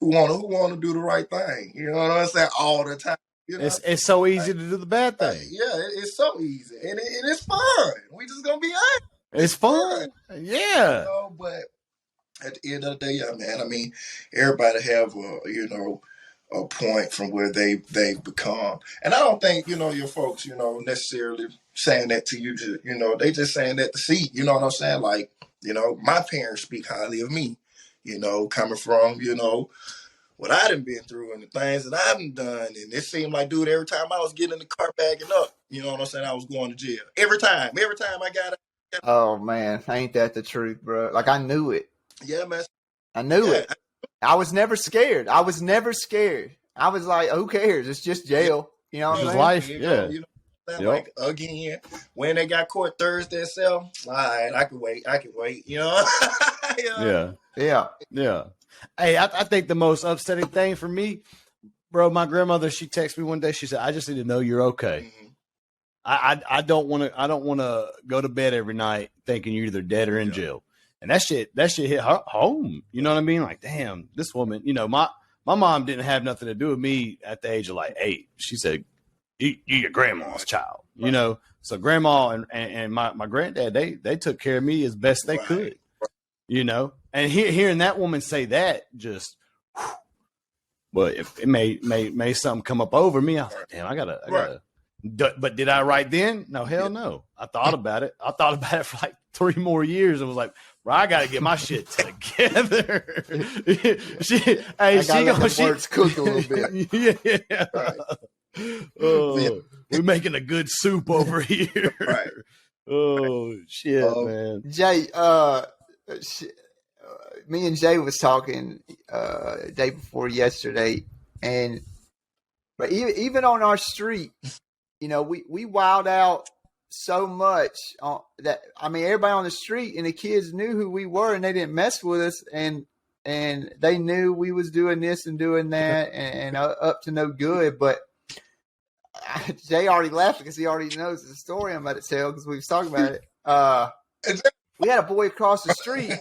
Who wanna do the right thing? You know what I'm saying? All the time. You know? It's so easy to do the bad thing. It's so easy, and it's fun. We just gonna be honest. It's fun. Yeah. You know, but at the end of the day, yeah, man. I mean, everybody have a point from where they've become, and I don't think your folks necessarily saying that to you. They just saying that to see. You know what I'm saying? Like, my parents speak highly of me. Coming from what I done been through and the things that I've done, and it seemed like, dude, every time I was getting in the car backing up, you know what I'm saying, I was going to jail. Every time I got. Oh man, ain't that the truth, bro? Like I knew it. Yeah, man. I knew it. I was never scared. I was like, who cares? It's just jail. You know what I'm saying? Life. Yeah. Like, again, when they got court Thursday itself, all right, I can wait. Yeah. Hey, I think the most upsetting thing for me, bro, my grandmother, she texted me one day. She said, I just need to know you're okay. Mm-hmm. I don't want to go to bed every night thinking you're either dead or in jail. And that shit hit home. You know what I mean? Like, damn, this woman, my mom didn't have nothing to do with me at the age of like 8. She said, you're your grandma's child, So grandma and my granddad, they took care of me as best they could, and hearing that woman say that just, but if it made something come up over me, I was like, damn, I gotta. But did I right then? No, hell no. I thought about it. For like 3 more years and was like, bro, I got to get my shit together. Words cook a little bit. Yeah. Right. We're making a good soup over here. Right. Oh, shit, man. Jay, me and Jay was talking day before yesterday, but even on our street, we wild out so much that, I mean, everybody on the street and the kids knew who we were and they didn't mess with us. And they knew we was doing this and doing that and up to no good. But Jay already left because he already knows the story I'm about to tell because we was talking about it. We had a boy across the street.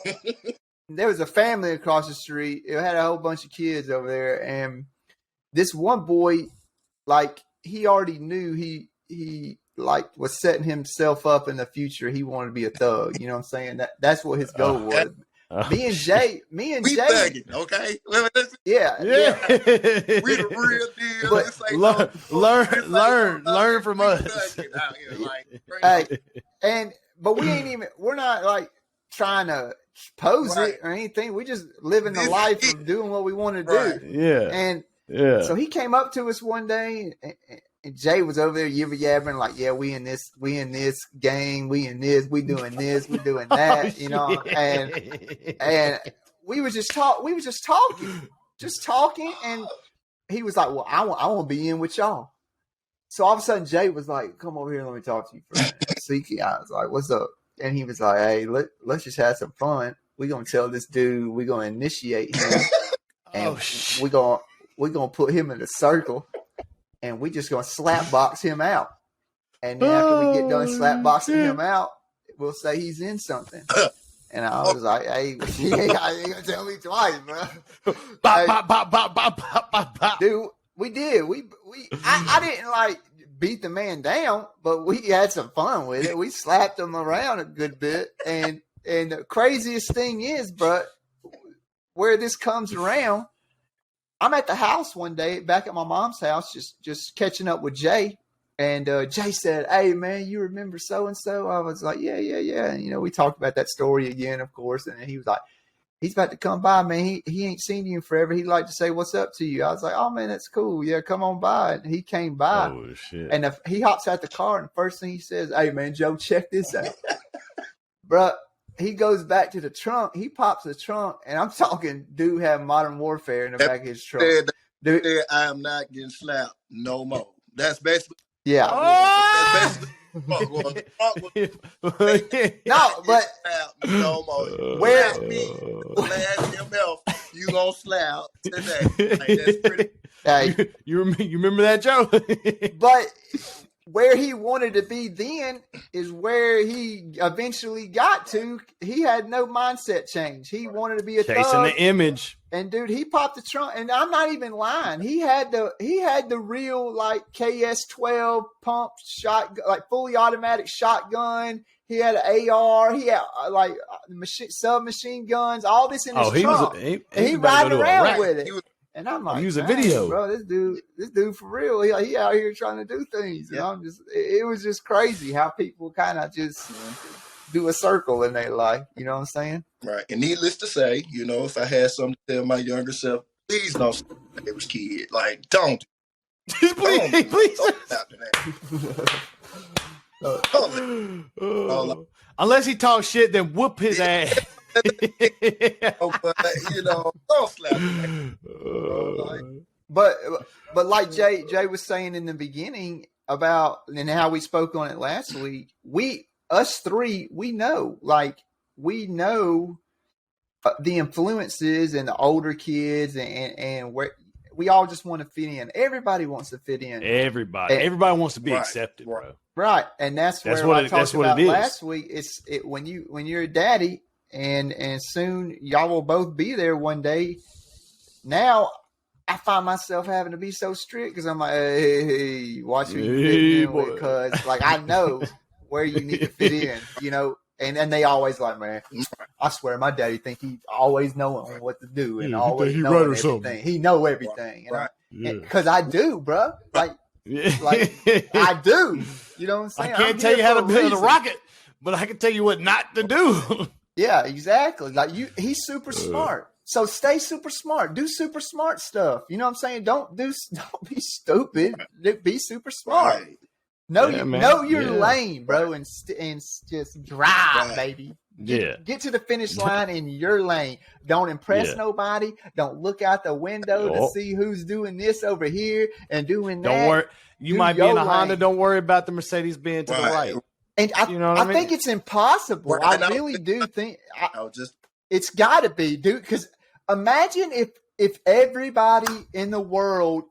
There was a family across the street. It had a whole bunch of kids over there. And this one boy, like, he already knew he like was setting himself up in the future. He wanted to be a thug. You know what I'm saying? That's what his goal was. Me and Jay, we thugging, okay? yeah. We the real deal. But This ain't no, learn from we us. thugging out here, like, Hey, but we're not like trying to pose Right. it or anything. We just living the This life is of doing what we want to Right. do. Yeah. And Yeah. so he came up to us one day, and Jay was over there yibber yabbering like, "Yeah, we in this game, we in this, we doing that, you know." And we was just talking, and he was like, "Well, I want to be in with y'all." So all of a sudden, Jay was like, "Come over here, let me talk to you for a minute." So I was like, "What's up?" And he was like, "Hey, let's just have some fun. We're gonna tell this dude, we're gonna initiate him, and we're gonna put him in a circle, and we just gonna slap box him out. And then after we get done slap boxing him out, we'll say he's in something." And I was like, "Hey, you ain't gonna tell me twice, bro." Dude, we did. I didn't like beat the man down, but we had some fun with it. We slapped him around a good bit. And the craziest thing is, bro, where this comes around, I'm at the house one day, back at my mom's house, just catching up with Jay. And Jay said, "Hey, man, you remember so-and-so?" I was like, yeah. And, we talked about that story again, of course. And he was like, "He's about to come by, man. He ain't seen you in forever. He'd like to say what's up to you." I was like, "Oh, man, that's cool. Yeah, come on by." And he came by. Oh, shit. And he hops out the car, and the first thing he says, "Hey, man, Joe, check this out." Bruh, he goes back to the trunk. He pops the trunk, and I'm talking, dude had Modern Warfare in the back of his trunk. Dude, I am not getting slapped no more. That's basically yeah. That's basically No, but no more. Where- Last me, last MF, you gonna slap today. Like, that's pretty. Hey, You remember that, Joe? but where he wanted to be then is where he eventually got to. He had no mindset change. He wanted to be a Chasing thug. the image. And dude, he popped the trunk, and I'm not even lying. He had the real like KS-12 pump shotgun, like fully automatic shotgun. He had an AR. He had like submachine guns. All this in his trunk. He riding around with it. And I'm like, use a video, bro. This dude for real. He out here trying to do things. And I'm just, it was just crazy how people kind of just do a circle in their life. You know what I'm saying? Right. And needless to say, if I had something to tell my younger self, please don't slap my neighbor's kid. Like, don't. please. Don't slap that. Unless he talks shit, then whoop his ass. But, don't slap him. But like Jay was saying in the beginning about, and how we spoke on it last week, us three, we know the influences and the older kids and where we all just want to fit in. Everybody wants to fit in. Everybody wants to be accepted, bro. Right, and that's where I talked about last week. It's when you're a daddy, and soon y'all will both be there one day. Now I find myself having to be so strict because I'm like, hey, watch who you fit in with, because like I know where you need to fit in, And they always like, man, I swear my daddy think he always knowing what to do and always knowing everything. He know everything, because I do, bro. Like I do. You know what I'm saying? I can't tell you how to build a rocket, but I can tell you what not to do. Yeah, exactly. Like he's super smart. So stay super smart. Do super smart stuff. You know what I'm saying? Don't be stupid. Be super smart. Right. Know your lane, bro, and just drive, baby. Get to the finish line in your lane. Don't impress nobody. Don't look out the window to see who's doing this over here and doing that. Don't worry. You might be in a Honda. Don't worry about the Mercedes-Benz to the right. And I think it's impossible. I really do think it's got to be, dude. Because imagine if everybody in the world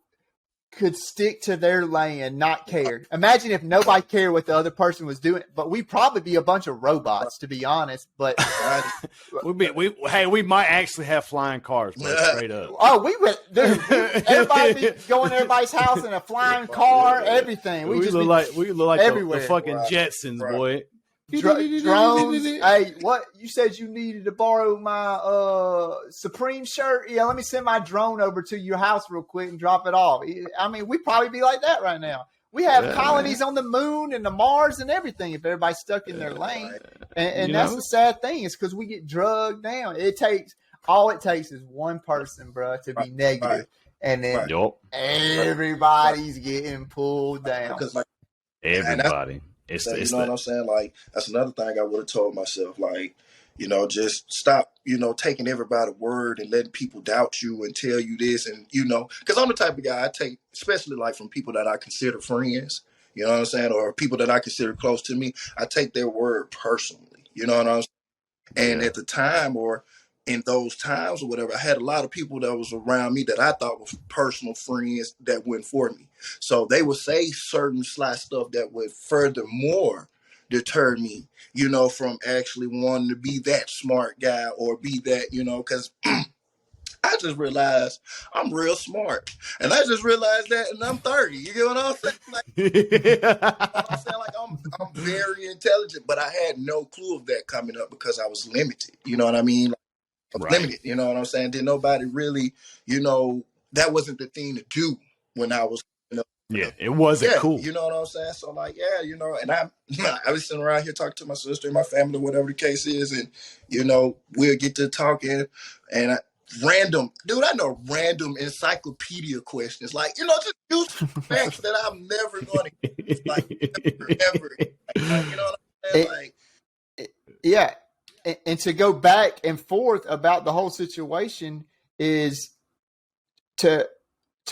could stick to their lane, not care. Imagine if nobody cared what the other person was doing, but we'd probably be a bunch of robots, to be honest. But we might actually have flying cars, bro. Straight up. oh, we would, dude. Everybody be going to everybody's house in a flying car, everything. We look like everywhere. The fucking Jetsons, boy. Drones. Hey, what you said you needed to borrow my Supreme shirt? Yeah, let me send my drone over to your house real quick and drop it off. I mean, we'd probably be like that right now. We have colonies on the moon and the Mars and everything if everybody's stuck in their lane. And that's the sad thing, is because we get drugged down. All it takes is one person, bro, to be negative. And then everybody's getting pulled down. Everybody. You know what I'm saying? Like, that's another thing I would have told myself. Like, just stop, taking everybody's word and letting people doubt you and tell you this. And, because I'm the type of guy I take, especially like from people that I consider friends, you know what I'm saying? Or people that I consider close to me. I take their word personally, you know what I'm saying? And at the time, or in those times or whatever, I had a lot of people that was around me that I thought were personal friends that went for me. So they would say certain sly stuff that would furthermore deter me, from actually wanting to be that smart guy or be that, because I just realized I'm real smart. And I just realized that, and I'm 30. You get what I'm saying? Like, I'm very intelligent, but I had no clue of that coming up because I was limited. You know what I mean? Limited, you know what I'm saying? Did nobody really, that wasn't the thing to do when I was, it wasn't cool. You know what I'm saying? So like, and I was sitting around here talking to my sister and my family, whatever the case is, and we'll get to talking, and I know random encyclopedia questions, like just use facts that I'm never going to use, like ever. Like, you know what I'm saying? Yeah. And to go back and forth about the whole situation is to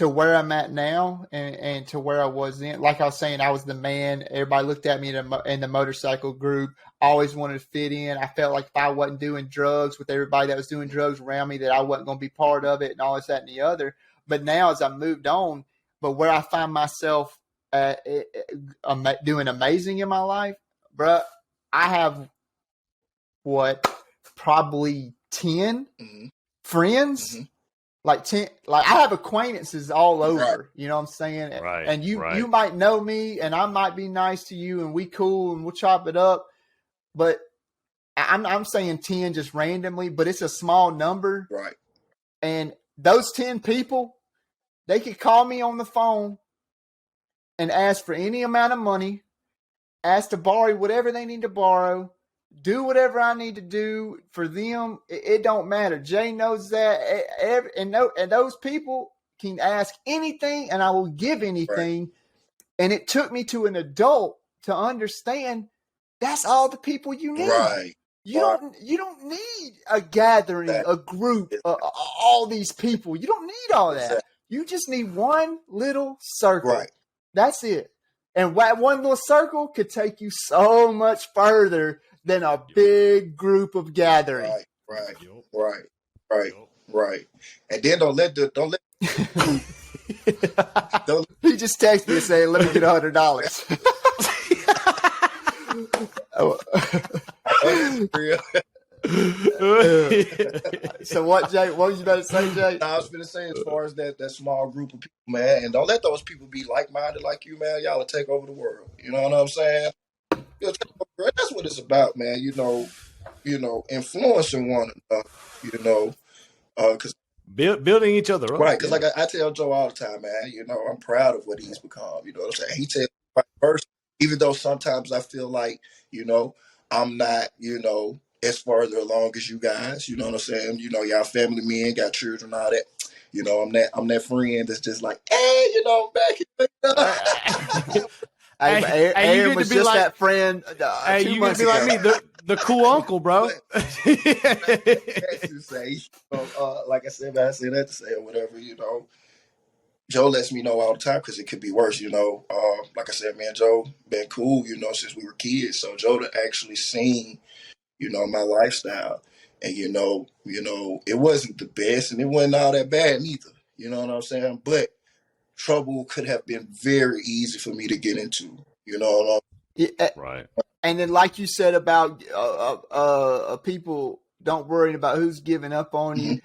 where I'm at now and to where I was then. Like I was saying, I was the man. Everybody looked at me in the motorcycle group. I always wanted to fit in. I felt like if I wasn't doing drugs with everybody that was doing drugs around me, that I wasn't going to be part of it and all this, that, and the other. But now as I moved on, but where I find myself doing amazing in my life, bro, I have probably 10 friends, like 10, like I have acquaintances all over, you know what I'm saying? Right. And you might know me and I might be nice to you and we cool and we'll chop it up. But I'm saying 10 just randomly, but it's a small number. Right. And those 10 people, they could call me on the phone and ask for any amount of money, ask to borrow whatever they need to borrow, do whatever I need to do for them. It don't matter. Jay knows that. And those people can ask anything and I will give anything. Right. And it took me to an adult to understand that's all the people you need. Right. You don't need a gathering, a group, all these people. You don't need all that. You just need one little circle. Right. That's it. And one little circle could take you so much further than a big group of gathering. Right. And then don't let he just texted me and saying, "Let me get $100." So what, Jay? What was you about to say, Jay? I was going to say, as far as that small group of people, man, and don't let those people be like-minded like you, man. Y'all will take over the world. You know what I'm saying? That's what it's about, man. Influencing one another. Because building each other up, right? Because like I tell Joe all the time, man. I'm proud of what he's become. You know what I'm saying? He tells me first, even though sometimes I feel like I'm not as further along as you guys. You know what I'm saying? Y'all family men, got children, all that. I'm that friend that's just like, hey, back here. Aaron was just like, that friend. Hey, you gonna be like me, the cool uncle, bro. To say, like I said, man, I say that to say or whatever. Joe lets me know all the time because it could be worse. Like I said, man, Joe been cool, since we were kids. So Joe actually seen, my lifestyle, and it wasn't the best, and it wasn't all that bad neither. You know what I'm saying? But trouble could have been very easy for me to get into. You know, Yeah, Right. and then, like you said about people don't worry about who's giving up on you.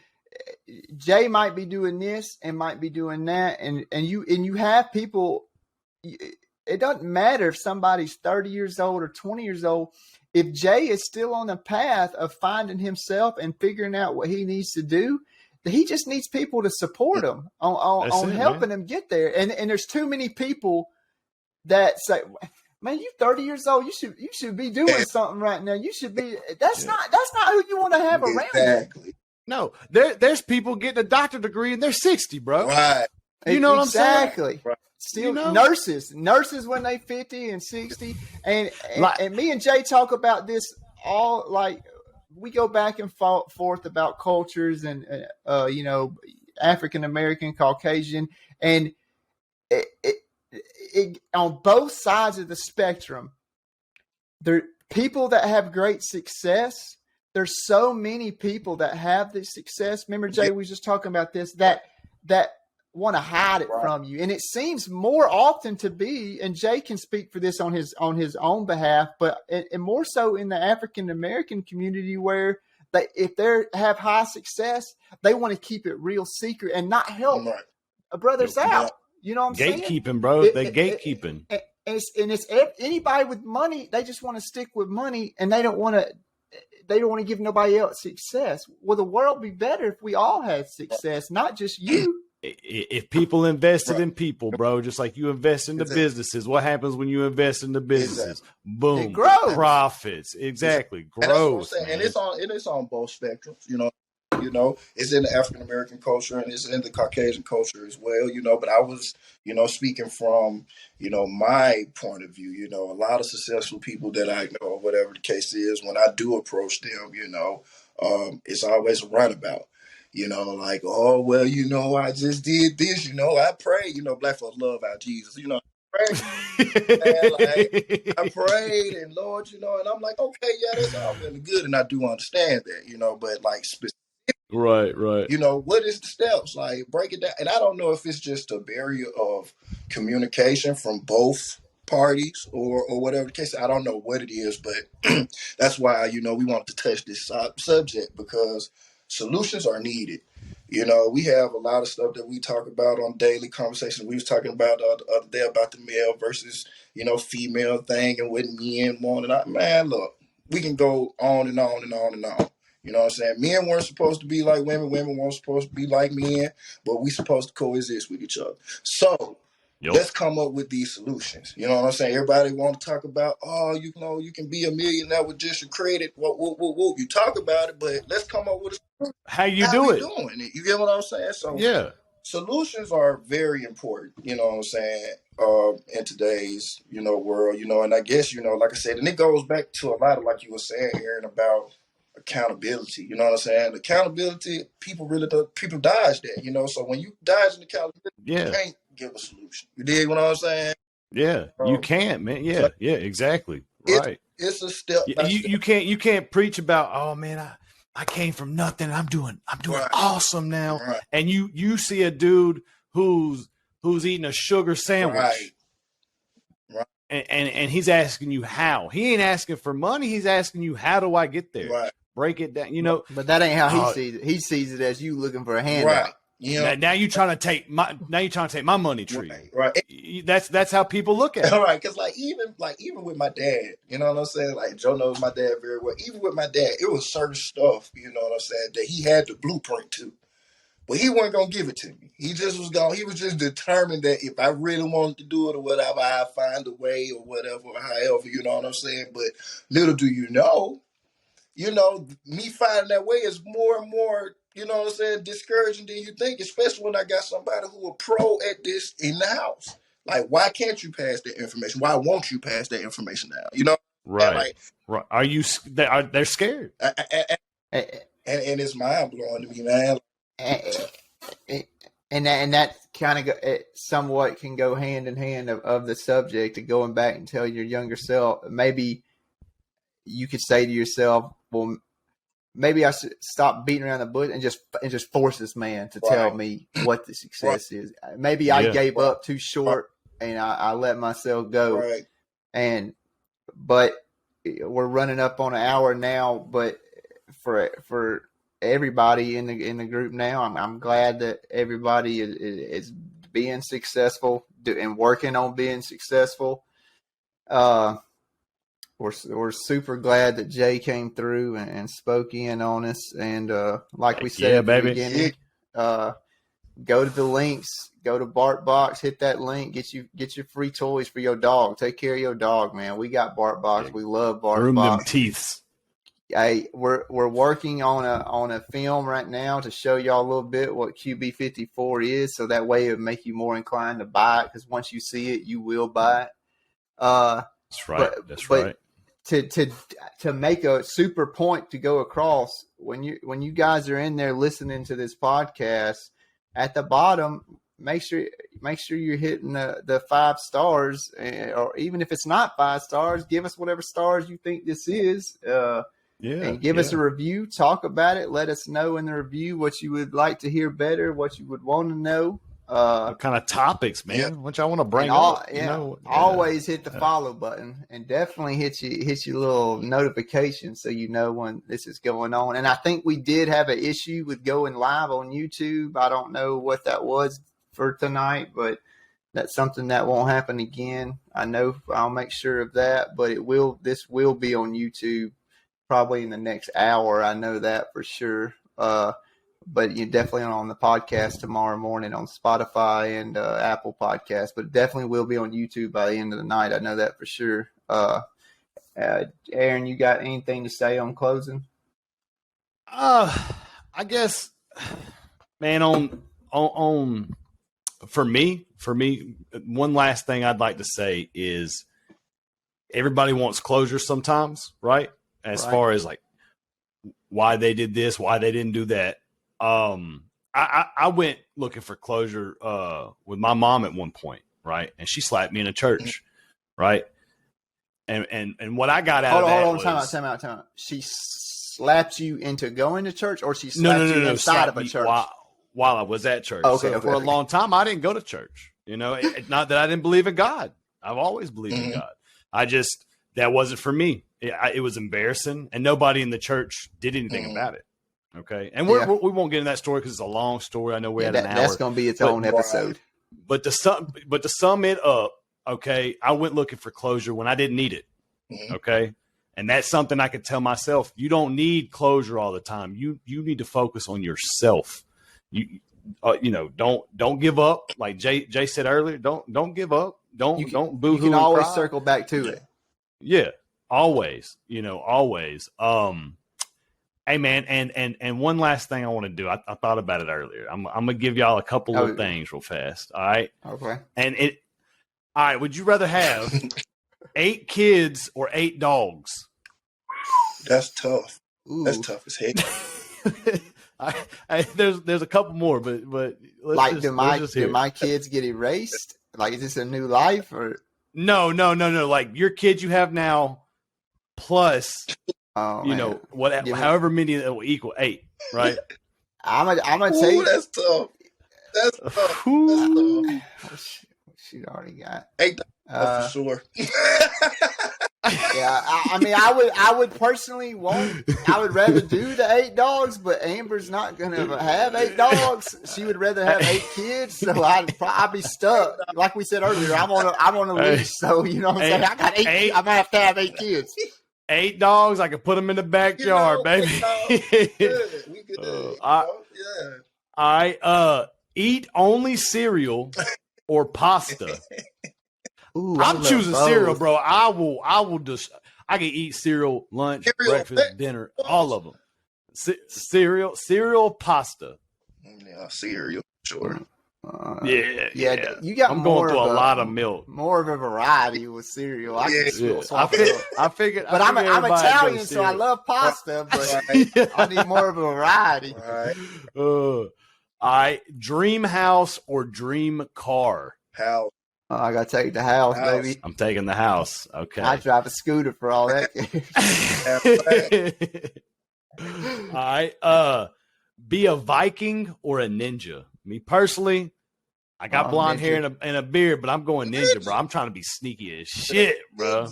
Mhm. Jay might be doing this and might be doing that, and you have people. It doesn't matter if somebody's 30 years old or 20 years old. If Jay is still on the path of finding himself and figuring out what he needs to do, he just needs people to support him That's on it, helping man. him get there. And there's too many people that say, "Man, you 30 years old. You should be doing Yeah, something right now. You should be." Yeah. That's not who you want to have around you. exactly. No, there's people getting a doctorate degree and they're 60, bro. Right. You know what I'm saying? Exactly. Right. You Still know, nurses when they 50 and 60, like, and me and Jay talk about this all, like, we go back and forth about cultures and African American, Caucasian, and it, it, on both sides of the spectrum, there people that have great success. There's so many people that have this success. Remember, Jay, Yeah. we was just talking about this, that want to hide it Right. from you, and it seems more often to be. And Jay can speak for this on his own behalf, but and more so in the African American community, where they, if they have high success, they want to keep it real secret and not help Right. brothers Yeah. out. You know what I'm saying? gatekeeping, bro. It, They it, gatekeeping. and it's anybody with money. They just want to stick with money, and they don't want to give nobody else success. Well, the world would be better if we all had success, not just you. If people invested Right. in people, bro, just like you invest into Exactly. businesses, what happens when you invest into businesses? Boom, It grows. profits. Exactly, And that's what I'm growth, saying. man. And it's on both spectrums, it's in the African American culture and it's in the Caucasian culture as well, but I was, speaking from, my point of view, a lot of successful people that I know, whatever the case is, when I do approach them, it's always a runabout. Like, oh, well, I just did this, I pray, black folks love our Jesus, pray, man, like, I prayed and Lord, and I'm like, okay, yeah, that's all really good. And I do understand that, but like, Right, right. what is the steps? Like, break it down. And I don't know if it's just a barrier of communication from both parties or whatever the case. I don't know what it is, but that's why, we wanted to touch this subject because solutions are needed. We have a lot of stuff that we talk about on daily conversations. We was talking about the other day about the male versus, female thing and what men want. And man, look, we can go on and on and on and on. You know what I'm saying? Men weren't supposed to be like women. Women weren't supposed to be like men. But we supposed to coexist with each other. So Yep. let's come up with these solutions. You know what I'm saying? Everybody want to talk about, oh, you can be a millionaire with just your credit. Whoop. You talk about it, but let's come up with How you how do we it? doing it. You get what I'm saying? So Yeah. solutions are very important, you know what I'm saying, in today's, world, and I guess, like I said, and it goes back to a lot of, like you were saying, Aaron, about accountability, you know what I'm saying? Accountability, people dodge that, so when you dodge an accountability, you Yeah. can't give a solution. You dig what I'm saying? Yeah. You can't, man. Yeah. So Yeah. Exactly. it's, Right. it's a step by step. You can't preach about, oh man, I came from nothing. I'm doing Right. awesome now. Right. And you see a dude who's eating a sugar sandwich. Right. And he's asking you how. He ain't asking for money. He's asking you, how do I get there? Right. Break it down. But that ain't how he sees it. He sees it as you looking for a handout. Right. Now you're trying to take my money tree. Right. That's how people look at it. All right, because even with my dad, you know what I'm saying? Like, Joe knows my dad very well. Even with my dad, it was certain stuff, you know what I'm saying, that he had the blueprint to. But he wasn't gonna give it to me. He just was he was just determined that if I really wanted to do it or whatever, I'd find a way or whatever, or however, you know what I'm saying? But little do you know, me finding that way is more and more, you know what I'm saying, discouraging than you think, especially when I got somebody who are pro at this in the house. Like, why can't you pass that information? Why won't you pass that information down? Right. Like, right. Are you? They're scared. and it's mind blowing to me, man. And that kind of somewhat can go hand in hand of the subject of going back and tell your younger self. Maybe you could say to yourself, well, maybe I should stop beating around the bush and just force this man to tell me what the success is. Maybe I gave up too short and I let myself go. Right. But we're running up on an hour now. But for everybody in the group now, I'm glad that everybody is being successful and working on being successful. We're super glad that Jay came through and spoke in on us. And like we said at the beginning, go to the links, go to BarkBox, hit that link, get your free toys for your dog. Take care of your dog, man. We got BarkBox. We love BarkBox. Groom them teeths. Hey, we're working on a film right now to show y'all a little bit what QB54 is, so that way it would make you more inclined to buy it, because once you see it, you will buy it. That's right. That's right. To make a super point to go across, when you guys are in there listening to this podcast, at the bottom, make sure you're hitting the 5 stars, or even if it's not 5 stars, give us whatever stars you think this is. And give us a review. Talk about it. Let us know in the review what you would like to hear better, what you would want to know. What kind of topics, man? Which I want to bring up. Always hit the follow button, and definitely hit your little notification so you know when this is going on. And I think we did have an issue with going live on YouTube. I don't know what that was for tonight, but that's something that won't happen again. I know I'll make sure of that, but this will be on YouTube probably in the next hour. I know that for sure. But you're definitely on the podcast tomorrow morning on Spotify and Apple Podcasts, but it definitely will be on YouTube by the end of the night. I know that for sure. Aaron, you got anything to say on closing? I guess, man, on for me, one last thing I'd like to say is everybody wants closure sometimes, right? As far as like why they did this, why they didn't do that. I went looking for closure with my mom at one point, right? And she slapped me in a church, right? And what I got out of that was... Time out. She slapped you into going to church, or she slapped you inside of a church? While I was at church. Okay, for a long time, I didn't go to church. You know, not that I didn't believe in God. I've always believed in God. That wasn't for me. It was embarrassing, and nobody in the church did anything about it. Okay, and we won't get into that story because it's a long story. I know we had an hour. That's going to be its own episode. But to sum it up, okay, I went looking for closure when I didn't need it. Okay, and that's something I could tell myself. You don't need closure all the time. You need to focus on yourself. You don't give up. Like Jay said earlier, don't give up. Don't boo-hoo. You can always circle back to it. Yeah, always. Always. Hey man, and one last thing I want to do. I thought about it earlier. I'm gonna give y'all a couple of things real fast. All right. Okay. All right. Would you rather have 8 kids or 8 dogs? That's tough. Ooh. That's tough as heck. There's a couple more, but do my kids get erased? Like, is this a new life or? No. Like your kids you have now, plus. However many that will equal 8, right? I'm gonna tell you. That's tough. That's tough. She already got 8 for sure. Yeah, I would personally I would rather do the 8 dogs, but Amber's not gonna have 8 dogs. She would rather have 8 kids, so I'd be stuck. Like we said earlier, I'm on a leash, so you know what I'm saying. I got 8. I'm gonna have 8 kids. 8 dogs, I could put them in the backyard, baby. We could all right. Eat only cereal or pasta. Ooh, I'm choosing cereal, bro. I can eat cereal, lunch, breakfast, dinner, all of them. Cereal, pasta. Yeah, cereal, sure. Yeah. You got. I'm going through a lot of milk. More of a variety with cereal. I figured. But I'm Italian, so I love pasta. But I need more of a variety. All right. Dream house or dream car? House. I gotta take the house, baby. I'm taking the house. Okay. I drive a scooter for all that. All right. Be a Viking or a ninja. Me personally, I got blonde ninja. hair and a beard, but I'm going ninja, bro. I'm trying to be sneaky as shit, bro.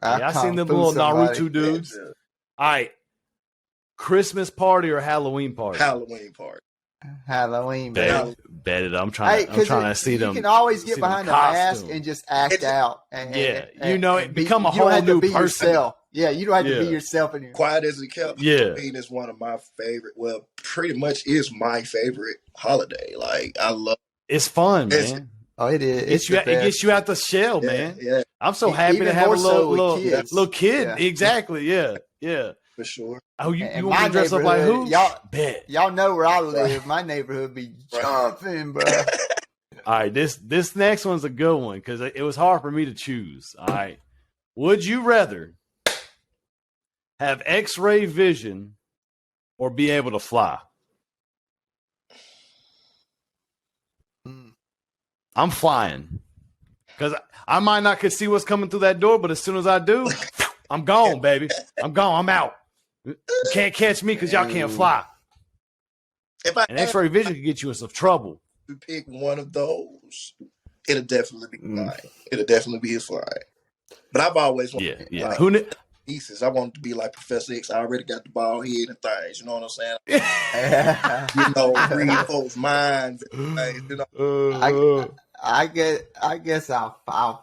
I seen them little Naruto dudes. Ninja. All right. Christmas party or Halloween party? Halloween party. Halloween, baby. Bet it. I'm trying to see them. You can always get behind the mask costume. and just act out. And become a you don't whole have to new be person. yourself. Yeah, you don't have to be yourself anymore. Quiet as it kept. Yeah. Halloween is one of my favorite. Well, pretty much is my favorite holiday. Like I love. It's fun, man. Oh, it is. It gets you out the shell, man. Yeah. I'm so happy Even to have a little kid. Yeah. Exactly. Yeah. For sure. Oh, you want to dress up like who? Y'all know where I live. My neighborhood be jumping, bro. All right, this next one's a good one because it was hard for me to choose. All right. Would you rather have X-ray vision or be able to fly? I'm flying because I might not could see what's coming through that door, but as soon as I do, I'm gone, baby. I'm gone. I'm out. You can't catch me because y'all can't fly. And X-ray vision can get you in some trouble. If you pick one of those, it'll definitely be flying. It'll definitely be flying. But I've always wanted pieces. I want to be like Professor X. I already got the bald head and things. You know what I'm saying? Read folks' minds. I guess I'll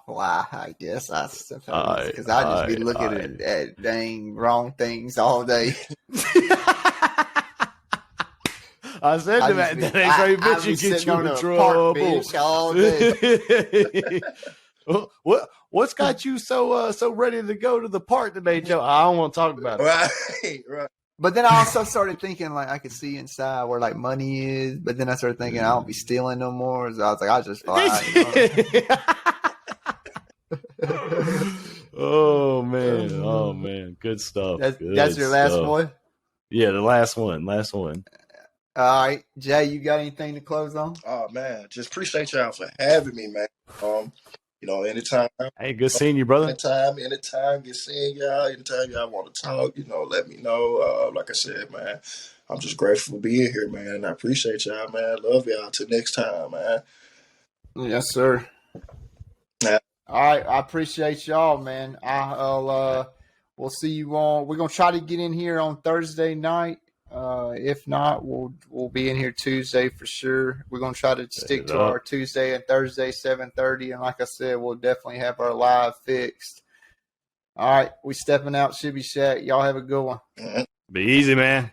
fly. I guess I suppose because I just be looking at dang wrong things all day. I said that X-ray vision gets you in trouble all day. What's got you so ready to go to the park today, Joe? I don't want to talk about it. Right. But then I also started thinking like I could see inside where like money is. But then I started thinking I don't be stealing no more. So I was like, I'll just fly. Oh man, good stuff. That's your last one. Yeah, the last one. All right, Jay, you got anything to close on? Oh man, just appreciate y'all for having me, man. Anytime. Hey, good seeing you, brother. Anytime, good seeing y'all. Anytime y'all want to talk, let me know. Like I said, man, I'm just grateful for being here, man. I appreciate y'all, man. Love y'all. Till next time, man. Yes, sir. Yeah. All right, I appreciate y'all, man. We'll see you on. We're gonna try to get in here on Thursday night. If not, we'll be in here Tuesday for sure. We're gonna try to stick to our Tuesday and Thursday 7:30, and like I said, we'll definitely have our live fixed. All right, we stepping out, Shibby Shack. Y'all have a good one. Be easy, man.